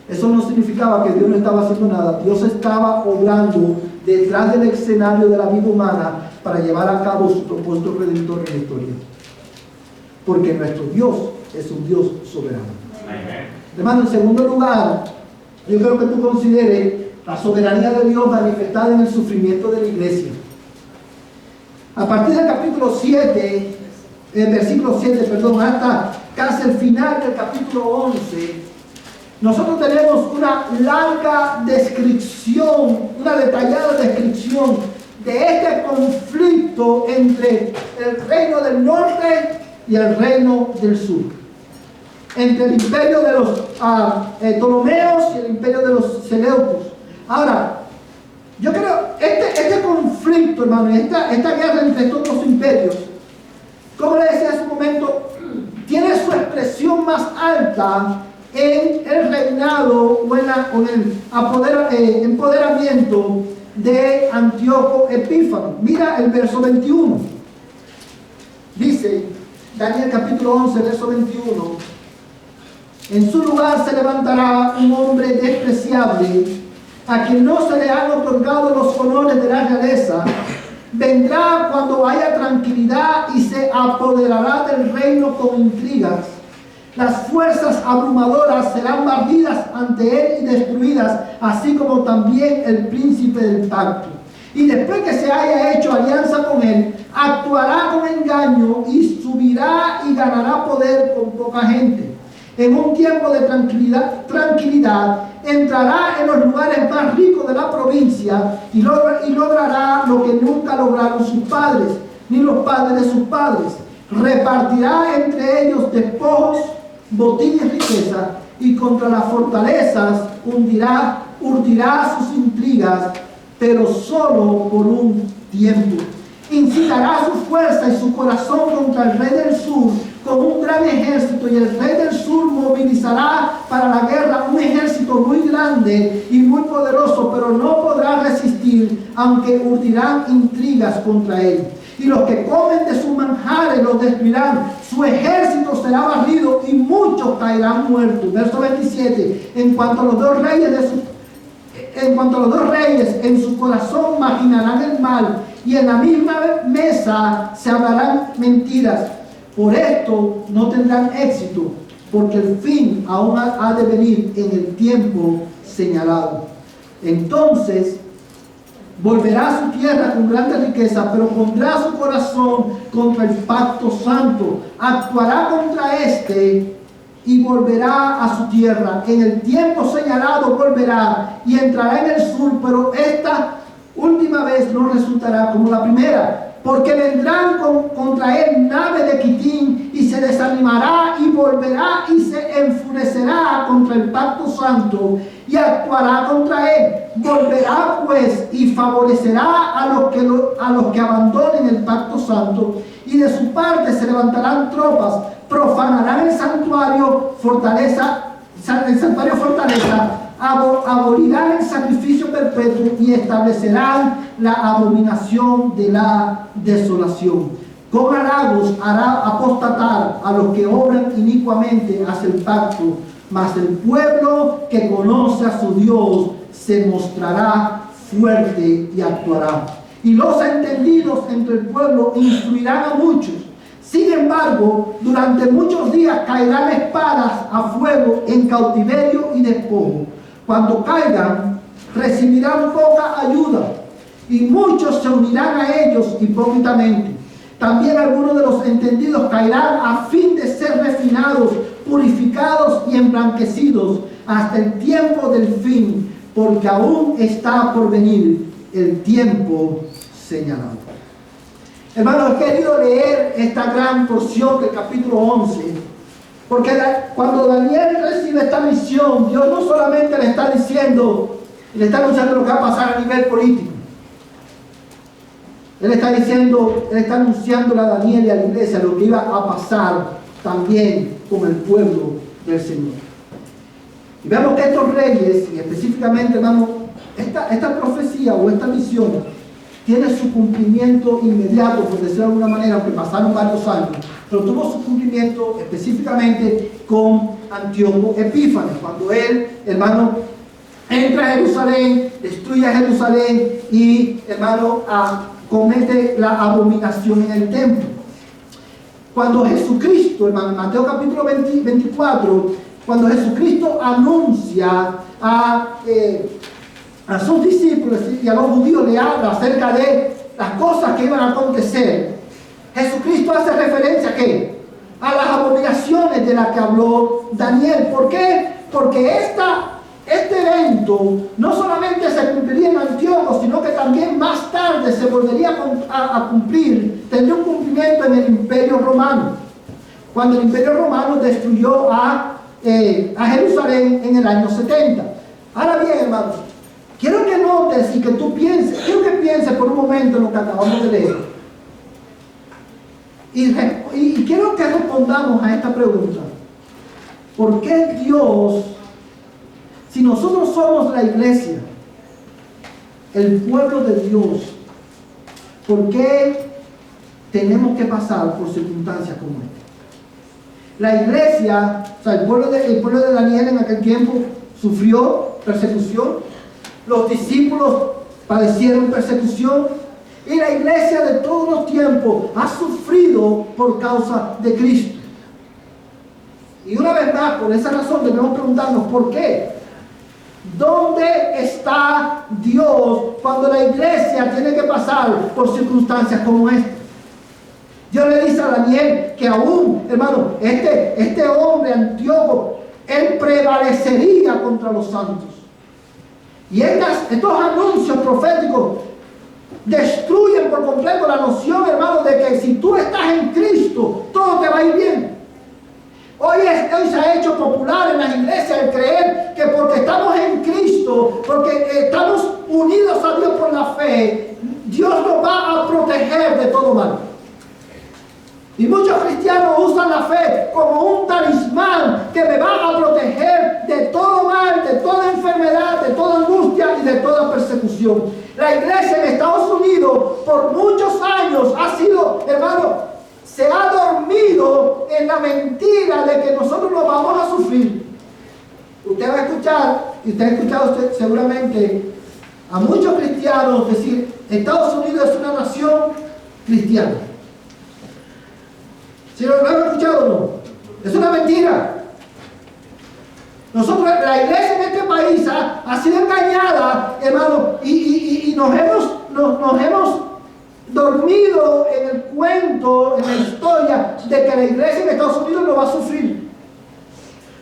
eso no significaba que Dios no estaba haciendo nada. Dios estaba obrando detrás del escenario de la vida humana para llevar a cabo su propósito redentor en la historia. Porque nuestro Dios es un Dios soberano. Amén. Hermano, en segundo lugar, yo creo que tú consideres la soberanía de Dios manifestada en el sufrimiento de la iglesia. A partir del capítulo 7, versículo 7, hasta casi el final del capítulo 11, nosotros tenemos una larga descripción, una detallada descripción de este conflicto entre el reino del norte y el reino del sur. Entre el imperio de los Ptolomeos y el imperio de los Seleucos. Ahora, yo creo, este conflicto, hermano, esta guerra entre estos dos imperios, como le decía hace un momento, tiene su expresión más alta en el reinado o en el empoderamiento de Antíoco Epífanes. Mira el verso 21. Dice, Daniel capítulo 11, verso 21. En su lugar se levantará un hombre despreciable, a quien no se le han otorgado los honores de la realeza. Vendrá cuando haya tranquilidad y se apoderará del reino con intrigas. Las fuerzas abrumadoras serán barridas ante él y destruidas, así como también el príncipe del pacto. Y después que se haya hecho alianza con él, actuará con engaño y subirá y ganará poder con poca gente. En un tiempo de tranquilidad entrará en los lugares más ricos de la provincia y logrará lo que nunca lograron sus padres, ni los padres de sus padres. Repartirá entre ellos despojos, botín y riqueza, y contra las fortalezas urdirá sus intrigas, pero solo por un tiempo. Incitará su fuerza y su corazón contra el rey del sur con un gran ejército, y el rey del sur movilizará para la guerra un ejército muy grande y muy poderoso, pero no podrá resistir, aunque urdirán intrigas contra él. Y los que comen de sus manjares los destruirán, su ejército será barrido y muchos caerán muertos. Verso 27. En cuanto a los dos reyes en su corazón maquinarán el mal, y en la misma mesa se hablarán mentiras. Por esto no tendrán éxito, porque el fin aún ha de venir en el tiempo señalado. Entonces Volverá a su tierra con grande riqueza, pero pondrá su corazón contra el pacto santo. Actuará contra este y volverá a su tierra. En el tiempo señalado volverá y entrará en el sur, pero esta última vez no resultará como la primera, porque vendrán contra él naves de Quitín y se desanimará y volverá y se enfurecerá contra el pacto santo y actuará contra él. Volverá pues y favorecerá a los que abandonen el pacto santo, y de su parte se levantarán tropas, profanarán el santuario fortaleza, abolirán el sacrificio perpetuo y establecerán la abominación de la desolación. Con halagos hará apostatar a los que obran inicuamente hacia el pacto, mas el pueblo que conoce a su Dios se mostrará fuerte y actuará. Y los entendidos entre el pueblo instruirán a muchos. Sin embargo, durante muchos días caerán espadas a fuego en cautiverio y despojo. Cuando caigan, recibirán poca ayuda, y muchos se unirán a ellos hipócritamente. También algunos de los entendidos caerán a fin de ser refinados, purificados y emblanquecidos hasta el tiempo del fin, porque aún está por venir el tiempo señalado. Hermanos, he querido leer esta gran porción del capítulo 11, porque cuando Daniel recibe esta visión, Dios no solamente le está diciendo, le está anunciando lo que va a pasar a nivel político. Él está diciendo, él está anunciándole a Daniel y a la iglesia lo que iba a pasar también con el pueblo del Señor. Y vemos que estos reyes, y específicamente, hermanos, esta profecía o esta visión tiene su cumplimiento inmediato, por decirlo de alguna manera, aunque pasaron varios años, pero tuvo su cumplimiento específicamente con Antíoco Epífanes, cuando él, hermano, entra a Jerusalén, destruye a Jerusalén y, hermano, comete la abominación en el templo. Cuando Jesucristo, hermano, en Mateo capítulo 24, cuando Jesucristo anuncia a sus discípulos y a los judíos, le habla acerca de las cosas que iban a acontecer, Jesucristo hace referencia ¿a qué? A las abominaciones de las que habló Daniel. ¿Por qué? Porque este evento no solamente se cumpliría en Antíoco, sino que también más tarde se volvería a cumplir, tendría un cumplimiento en el Imperio Romano, cuando el Imperio Romano destruyó a Jerusalén en el año 70. Ahora bien, hermanos, quiero que notes y que tú pienses, quiero que pienses por un momento en lo que acabamos de leer. Y quiero que respondamos a esta pregunta. ¿Por qué Dios, si nosotros somos la iglesia, el pueblo de Dios, por qué tenemos que pasar por circunstancias como esta? La iglesia, o sea, el pueblo de Daniel en aquel tiempo sufrió persecución, los discípulos padecieron persecución, y la iglesia de todos los tiempos ha sufrido por causa de Cristo. Y una vez más, por esa razón debemos preguntarnos ¿por qué? ¿Dónde está Dios cuando la iglesia tiene que pasar por circunstancias como esta? Dios le dice a Daniel que aún, hermano, este hombre Antíoco, él prevalecería contra los santos. Y estos anuncios proféticos destruyen por completo la noción, hermano, de que si tú estás en Cristo, todo te va a ir bien. Hoy se ha hecho popular en las iglesias el creer que porque estamos en Cristo, porque estamos unidos a Dios por la fe, Dios nos va a proteger de todo mal. Y muchos cristianos usan la fe como un talismán que me va a proteger de todo mal, de toda enfermedad, de toda angustia y de toda persecución. La iglesia en Estados Unidos por muchos años ha sido, hermano, se ha dormido en la mentira de que nosotros no vamos a sufrir. Usted va a escuchar, y usted ha escuchado seguramente a muchos cristianos decir, Estados Unidos es una nación cristiana. ¿Sí lo han escuchado o no? Es una mentira. Nosotros, la iglesia en este país ha sido engañada, hermano, y nos hemos dormido en el cuento, en la historia de que la iglesia en Estados Unidos no va a sufrir.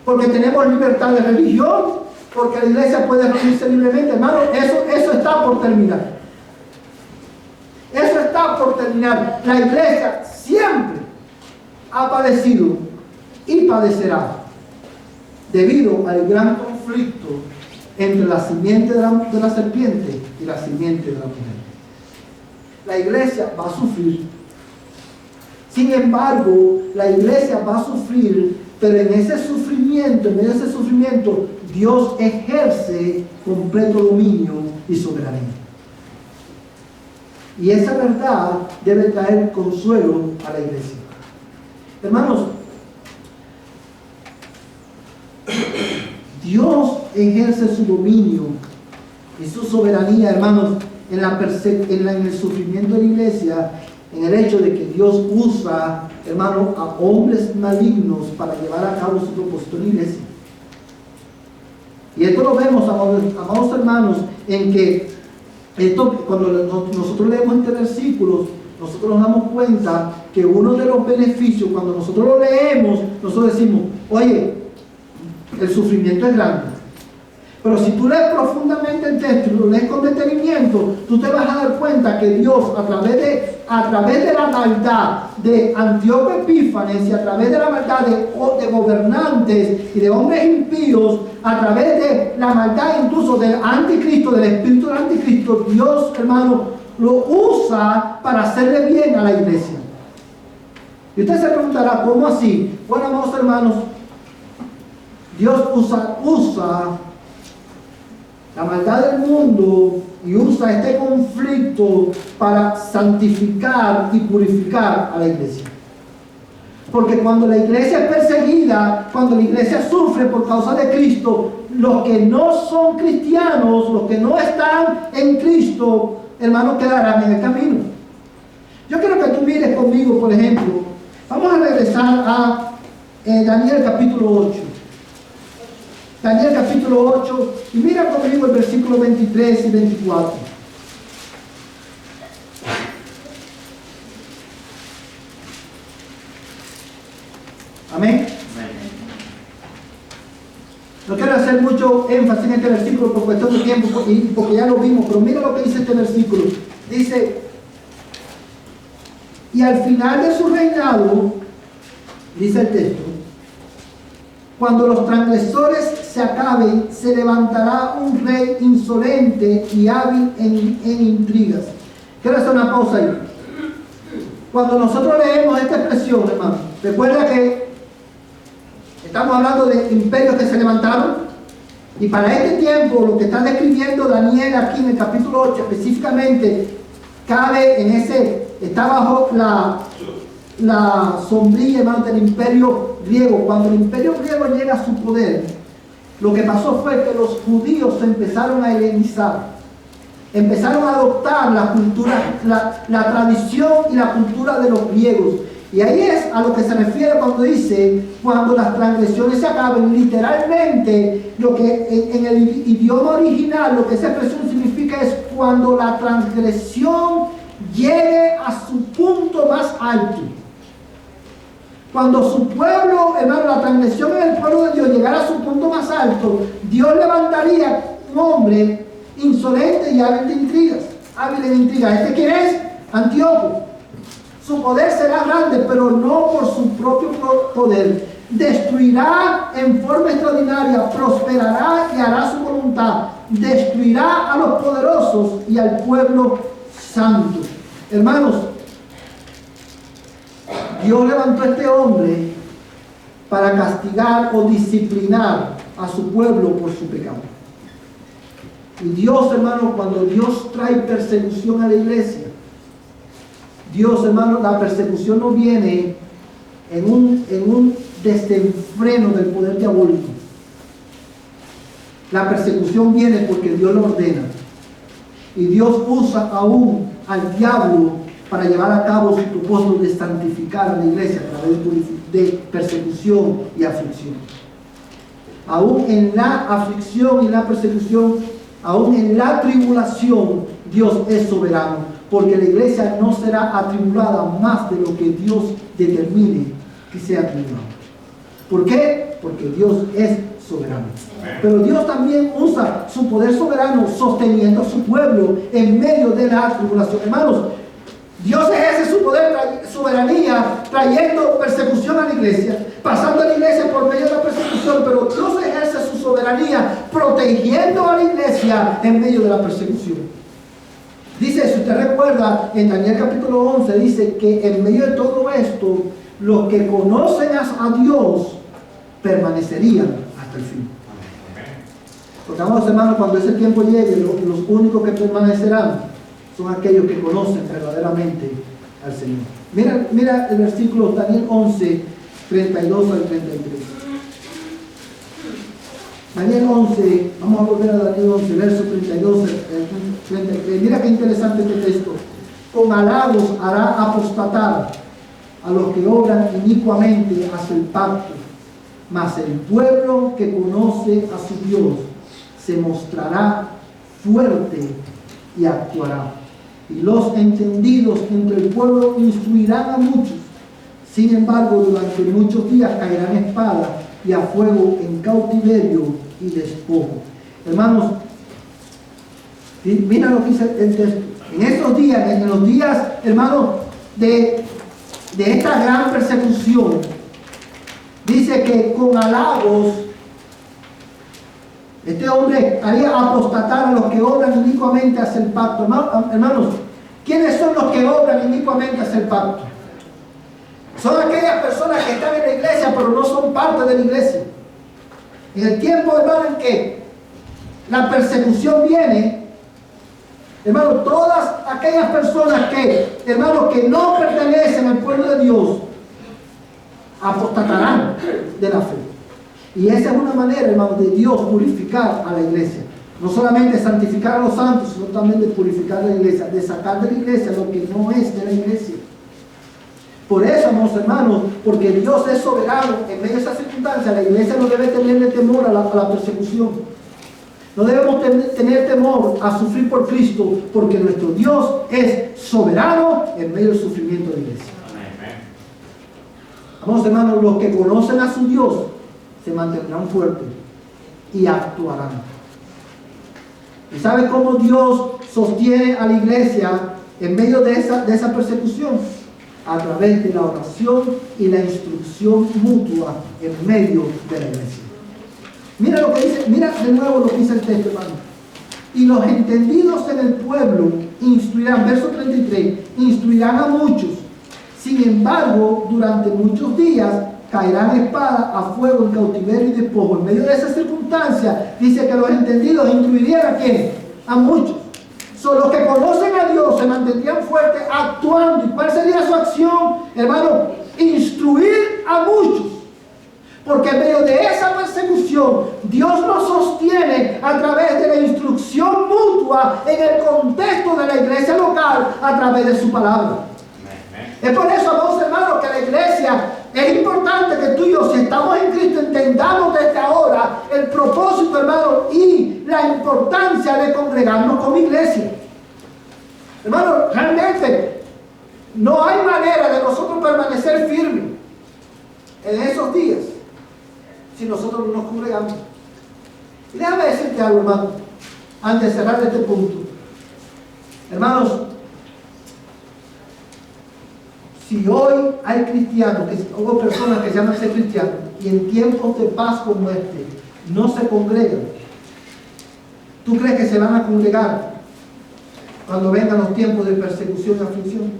Porque tenemos libertad de religión, porque la iglesia puede reunirse libremente. Hermano, eso está por terminar. Eso está por terminar. La iglesia siempre ha padecido y padecerá debido al gran conflicto entre la simiente de la serpiente y la simiente de la mujer. La iglesia va a sufrir. Sin embargo, la iglesia va a sufrir, pero en ese sufrimiento, Dios ejerce completo dominio y soberanía. Y esa verdad debe traer consuelo a la iglesia. Hermanos, Dios ejerce su dominio y su soberanía, hermanos, en el sufrimiento de la iglesia, en el hecho de que Dios usa, hermanos, a hombres malignos para llevar a cabo su propósito en la iglesia. Y esto lo vemos, amados hermanos, en que cuando nosotros leemos este versículo, nosotros nos damos cuenta que uno de los beneficios, cuando nosotros lo leemos, nosotros decimos, oye, el sufrimiento es grande. Pero si tú lees profundamente el texto y lo lees con detenimiento, tú te vas a dar cuenta que Dios, a través de la maldad de Antíoco Epífanes y a través de la maldad de gobernantes y de hombres impíos, a través de la maldad incluso del anticristo, del espíritu del anticristo, Dios, hermano, lo usa para hacerle bien a la iglesia. Y usted se preguntará, ¿cómo así? Bueno, amados hermanos, Dios usa la maldad del mundo y usa este conflicto para santificar y purificar a la iglesia. Porque cuando la iglesia es perseguida, cuando la iglesia sufre por causa de Cristo, los que no son cristianos, los que no están en Cristo, hermanos, quedarán en el camino. Yo quiero que tú mires conmigo, por ejemplo, vamos a regresar a Daniel capítulo 8. Daniel capítulo 8, y mira conmigo el versículo 23 y 24. Amén. No quiero hacer mucho énfasis en este versículo por cuestión de tiempo y porque ya lo vimos, pero mira lo que dice este versículo. Dice, y al final de su reinado, dice el texto, cuando los transgresores se acaben, se levantará un rey insolente y hábil en intrigas. Quiero hacer una pausa ahí. Cuando nosotros leemos esta expresión, hermano, recuerda que estamos hablando de imperios que se levantaron, y para este tiempo lo que está describiendo Daniel aquí en el capítulo 8 específicamente está bajo la sombrilla, hermano, del imperio griego. Cuando el imperio griego llega a su poder, lo que pasó fue que los judíos se empezaron a helenizar, empezaron a adoptar la cultura, la tradición y la cultura de los griegos. Y ahí es a lo que se refiere cuando dice, cuando las transgresiones se acaben. Literalmente, lo que en el idioma original, lo que esa expresión significa es cuando la transgresión llegue a su punto más alto. Cuando su pueblo, hermano, la transgresión en el pueblo de Dios llegara a su punto más alto, Dios levantaría un hombre insolente y hábil en intrigas. ¿Este quién es? Antíoco. Su poder será grande, pero no por su propio poder. Destruirá en forma extraordinaria, prosperará y hará su voluntad. Destruirá a los poderosos y al pueblo santo. Hermanos, Dios levantó a este hombre para castigar o disciplinar a su pueblo por su pecado. Y Dios, hermano, cuando Dios trae persecución a la iglesia, Dios, hermano, la persecución no viene en un desenfreno del poder diabólico. La persecución viene porque Dios lo ordena. Y Dios usa aún al diablo para llevar a cabo su propósito de santificar a la iglesia a través de persecución y aflicción. Aún en la aflicción y la persecución, aún en la tribulación, Dios es soberano, porque la iglesia no será atribulada más de lo que Dios determine que sea atribulada. ¿Por qué? Porque Dios es soberano. Pero Dios también usa su poder soberano sosteniendo a su pueblo en medio de la tribulación. Hermanos, Dios ejerce su poder, soberanía, trayendo persecución a la iglesia, pasando a la iglesia por medio de la persecución, pero Dios ejerce su soberanía, protegiendo a la iglesia en medio de la persecución. Dice, si usted recuerda, en Daniel capítulo 11, dice que en medio de todo esto, los que conocen a Dios permanecerían hasta el fin. Porque, amados hermanos, cuando ese tiempo llegue, los únicos que permanecerán son aquellos que conocen verdaderamente al Señor. Mira el versículo Daniel 11, 32 al 33. Daniel 11, vamos a volver a Daniel 11, verso 32 al 33. Mira qué interesante este texto. Con halagos hará apostatar a los que obran inicuamente hacia el pacto, mas el pueblo que conoce a su Dios se mostrará fuerte y actuará. Y los entendidos entre el pueblo instruirán a muchos. Sin embargo, durante muchos días caerán espada y a fuego en cautiverio y despojo. Hermanos, mira lo que dice el texto. En estos días, en los días, hermanos, de esta gran persecución, dice que con halagos este hombre haría apostatar a los que obran inicuamente hacia el pacto. Hermanos, ¿quiénes son los que obran inicuamente hacia el pacto? Son aquellas personas que están en la iglesia pero no son parte de la iglesia. En el tiempo, hermano, en que la persecución viene, hermano, todas aquellas personas que, hermanos, que no pertenecen al pueblo de Dios, apostatarán de la fe. Y esa es una manera, hermano, de Dios purificar a la iglesia. No solamente santificar a los santos, sino también de purificar a la iglesia, de sacar de la iglesia lo que no es de la iglesia. Por eso, amados hermanos, porque Dios es soberano, en medio de esas circunstancias, la iglesia no debe tenerle temor a la persecución. No debemos tener temor a sufrir por Cristo, porque nuestro Dios es soberano en medio del sufrimiento de la iglesia. Amados hermanos, los que conocen a su Dios se mantendrán fuertes y actuarán. ¿Y sabe cómo Dios sostiene a la iglesia en medio de esa persecución? A través de la oración y la instrucción mutua en medio de la iglesia. Mira lo que dice, mira de nuevo lo que dice el texto, hermano. Y los entendidos en el pueblo instruirán, verso 33, instruirán a muchos. Sin embargo, durante muchos días caerán espada a fuego en cautiverio y despojo. En medio de esa circunstancia, dice que los entendidos instruirían a quién? A muchos. Son los que conocen a Dios, se mantendrían fuertes actuando. ¿Y cuál sería su acción, hermano? Instruir a muchos. Porque en medio de esa persecución, Dios nos sostiene a través de la instrucción mutua en el contexto de la iglesia local, a través de su palabra. Es por eso, amados hermanos, que la iglesia es importante que tú y yo, si estamos en Cristo, entendamos desde ahora el propósito, hermano, y la importancia de congregarnos como iglesia. Hermano, realmente no hay manera de nosotros permanecer firmes en esos días si nosotros no nos congregamos. Y déjame decirte algo, hermano, antes de cerrar este punto. Hermanos, si hoy hay cristianos, hubo personas que se llaman ser cristianos, y en tiempos de paz como este, no se congregan, ¿tú crees que se van a congregar cuando vengan los tiempos de persecución y aflicción?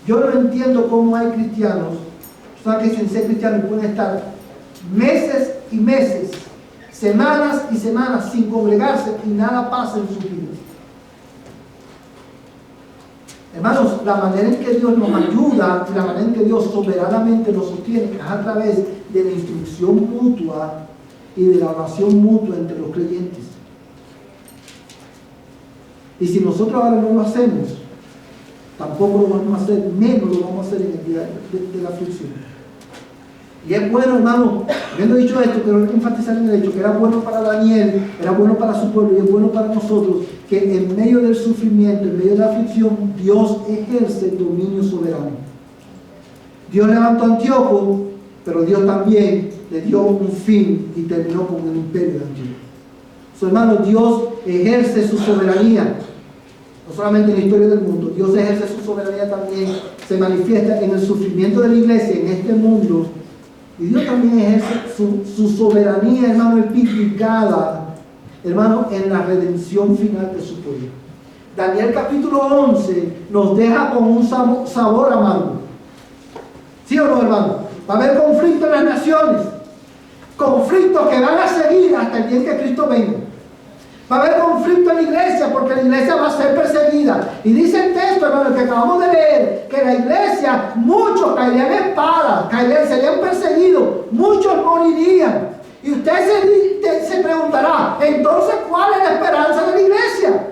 Yo no entiendo cómo hay cristianos, personas que dicen ser cristianos y pueden estar meses y meses, semanas y semanas sin congregarse y nada pasa en sus vidas. Hermanos, la manera en que Dios nos ayuda y la manera en que Dios soberanamente nos sostiene es a través de la instrucción mutua y de la oración mutua entre los creyentes. Y si nosotros ahora no lo hacemos, tampoco lo vamos a hacer, menos lo vamos a hacer en el día de la aflicción. Y es bueno, hermano, habiendo dicho esto, quiero enfatizar en el hecho que era bueno para Daniel, era bueno para su pueblo y es bueno para nosotros, que en medio del sufrimiento, en medio de la aflicción, Dios ejerce el dominio soberano. Dios levantó a Antíoco, pero Dios también le dio un fin y terminó con el imperio de Antíoco. So, hermano, Dios ejerce su soberanía, no solamente en la historia del mundo, Dios ejerce su soberanía también, se manifiesta en el sufrimiento de la iglesia en este mundo. Y Dios también ejerce su soberanía, hermano, explicada, hermano, en la redención final de su pueblo. Daniel capítulo 11 nos deja con un sabor amargo. ¿Sí o no, hermano? Va a haber conflictos en las naciones. Conflictos que van a seguir hasta el día en que Cristo venga. Va a haber conflicto en la iglesia porque la iglesia va a ser perseguida. Y dice el texto, hermano, que acabamos de leer, que la iglesia, muchos caerían en espada, serían perseguidos, muchos morirían. Y usted se preguntará, entonces, ¿cuál es la esperanza de la iglesia?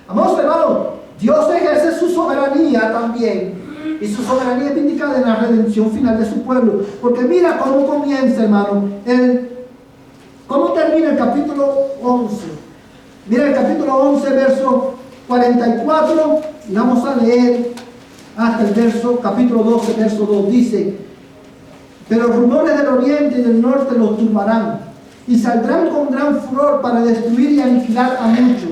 Vamos, hermano, Dios ejerce su soberanía también. Y su soberanía es vindicada en la redención final de su pueblo. Porque mira cómo comienza, hermano, ¿cómo termina el capítulo 11? Mira el capítulo 11, verso 44, y vamos a leer hasta el capítulo 12, verso 2, dice: pero rumores del oriente y del norte los turbarán, y saldrán con gran furor para destruir y aniquilar a muchos,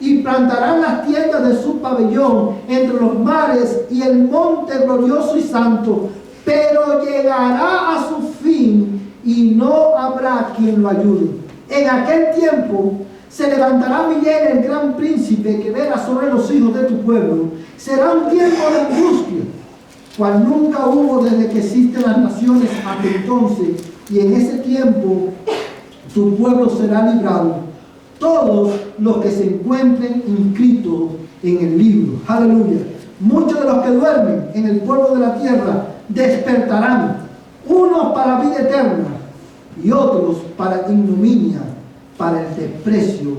y plantarán las tiendas de su pabellón entre los mares y el monte glorioso y santo, pero llegará a su fin y no habrá quien lo ayude. En aquel tiempo se levantará Miguel, el gran príncipe, que vela sobre los hijos de tu pueblo. Será un tiempo de angustia, cual nunca hubo desde que existen las naciones hasta entonces, y en ese tiempo tu pueblo será librado, todos los que se encuentren inscritos en el libro. Aleluya. Muchos de los que duermen en el polvo de la tierra despertarán, unos para vida eterna y otros para ignominia, para el desprecio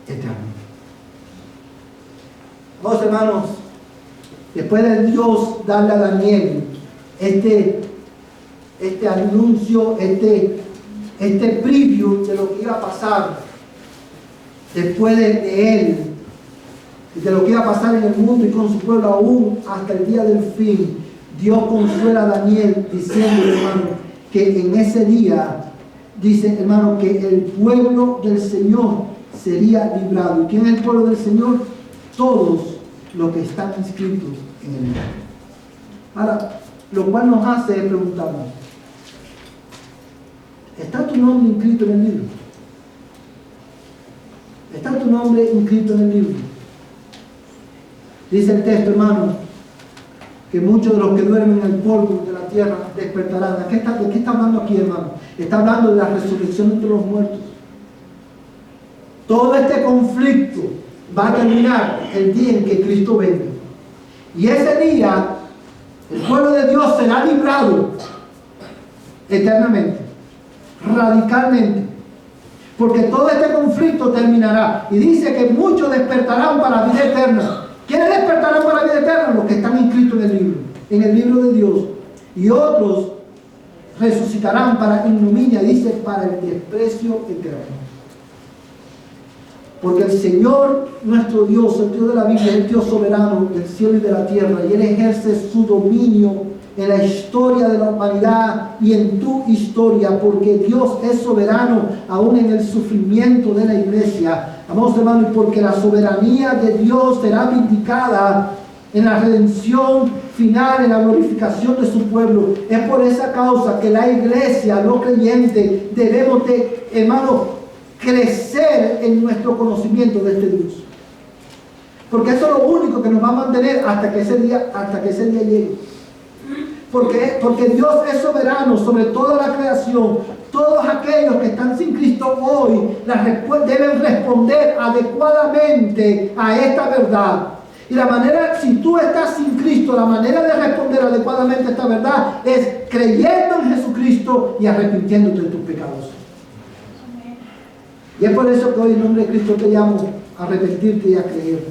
eterno. Vamos, hermanos, después de Dios darle a Daniel este anuncio, este preview de lo que iba a pasar después de él, de lo que iba a pasar en el mundo y con su pueblo aún hasta el día del fin, Dios consuela a Daniel diciendo, hermano, que en ese día, dice, hermano, que el pueblo del Señor sería librado. ¿Y quién es el pueblo del Señor? Todos los que están inscritos en el libro. Ahora, lo cual nos hace preguntarnos, ¿está tu nombre inscrito en el libro? ¿Está tu nombre inscrito en el libro? Dice el texto, hermano, que muchos de los que duermen en el polvo de la tierra despertarán. ¿De qué está hablando aquí, hermano? Está hablando de la resurrección entre los muertos. Todo este conflicto va a terminar el día en que Cristo venga. Y ese día, el pueblo de Dios será librado eternamente, radicalmente. Porque todo este conflicto terminará. Y dice que muchos despertarán para vida eterna. ¿Quiénes despertarán para vida eterna? Los que están inscritos en el libro de Dios. Y otros resucitarán para ignominia, dice, para el desprecio eterno. Porque el Señor, nuestro Dios, el Dios de la Biblia, es el Dios soberano del cielo y de la tierra. Y Él ejerce su dominio en la historia de la humanidad y en tu historia, porque Dios es soberano aún en el sufrimiento de la iglesia. Amados hermanos, y porque la soberanía de Dios será vindicada en la redención final, en la glorificación de su pueblo. Es por esa causa que la iglesia, los creyentes, debemos de, hermanos, crecer en nuestro conocimiento de este Dios. Porque eso es lo único que nos va a mantener hasta que ese día llegue. Porque Dios es soberano sobre toda la creación. Todos aquellos que están sin Cristo hoy deben responder adecuadamente a esta verdad. Y la manera, si tú estás sin Cristo, la manera de responder adecuadamente a esta verdad es creyendo en Jesucristo y arrepintiéndote de tus pecados. Y es por eso que hoy en nombre de Cristo te llamo a arrepentirte y a creer.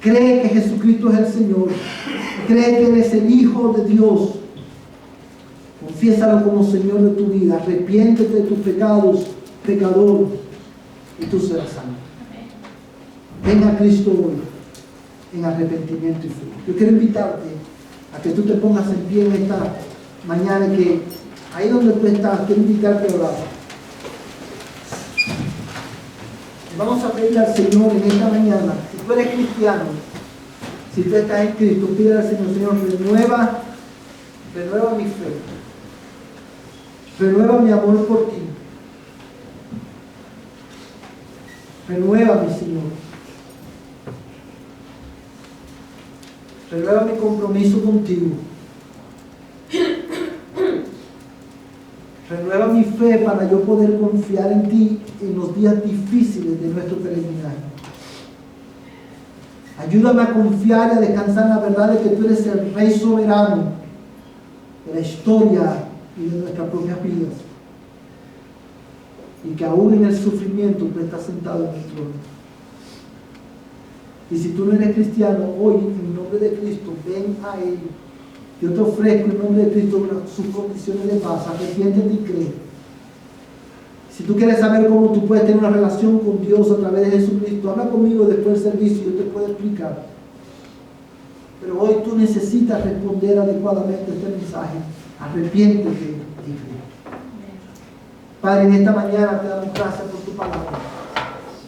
Cree que Jesucristo es el Señor. Cree que Él es el Hijo de Dios. Confiésalo como Señor de tu vida. Arrepiéntete de tus pecados, pecador, y tú serás salvo. Ven a Cristo hoy en arrepentimiento y fe. Yo quiero invitarte a que tú te pongas en pie en esta mañana, que ahí donde tú estás, quiero invitarte a orar. Vamos a pedirle al Señor en esta mañana, si tú eres cristiano, si tú estás en Cristo, pídele al Señor: Señor, renueva mi fe, renueva mi amor por ti, renueva mi Señor, renueva mi compromiso contigo, renueva mi fe para yo poder confiar en ti en los días difíciles de nuestro peregrinaje. Ayúdame a confiar y a descansar en la verdad de que tú eres el Rey soberano de la historia y de nuestras propias vidas, y que aún en el sufrimiento tú estás sentado en el trono. Y si tú no eres cristiano, hoy en nombre de Cristo, ven a Él. Yo te ofrezco en nombre de Cristo sus condiciones de paz. Arrepiéntete y cree. Si tú quieres saber cómo tú puedes tener una relación con Dios a través de Jesucristo, habla conmigo después del servicio y yo te puedo explicar. Pero hoy tú necesitas responder adecuadamente a este mensaje. Arrepiéntete y cree. Padre, en esta mañana te damos gracias por tu palabra.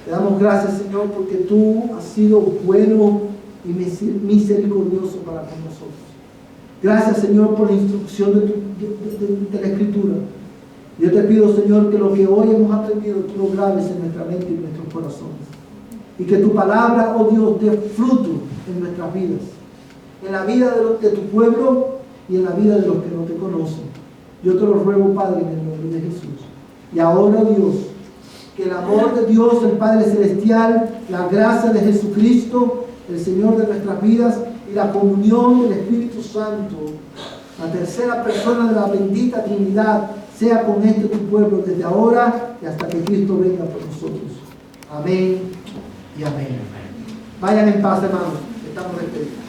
Te damos gracias, Señor, porque tú has sido bueno y misericordioso para con nosotros. Gracias, Señor, por la instrucción de la Escritura. Yo te pido, Señor, que lo que hoy hemos aprendido tú lo grabes en nuestra mente y en nuestros corazones. Y que tu palabra, oh Dios, dé fruto en nuestras vidas. En la vida de tu pueblo y en la vida de los que no te conocen. Yo te lo ruego, Padre, en el nombre de Jesús. Y ahora, Dios, que el amor de Dios, el Padre Celestial, la gracia de Jesucristo, el Señor de nuestras vidas, y la comunión del Espíritu Santo, la tercera persona de la bendita Trinidad, sea con tu pueblo desde ahora y hasta que Cristo venga por nosotros. Amén y amén. Vayan en paz, hermanos. Estamos despedidos.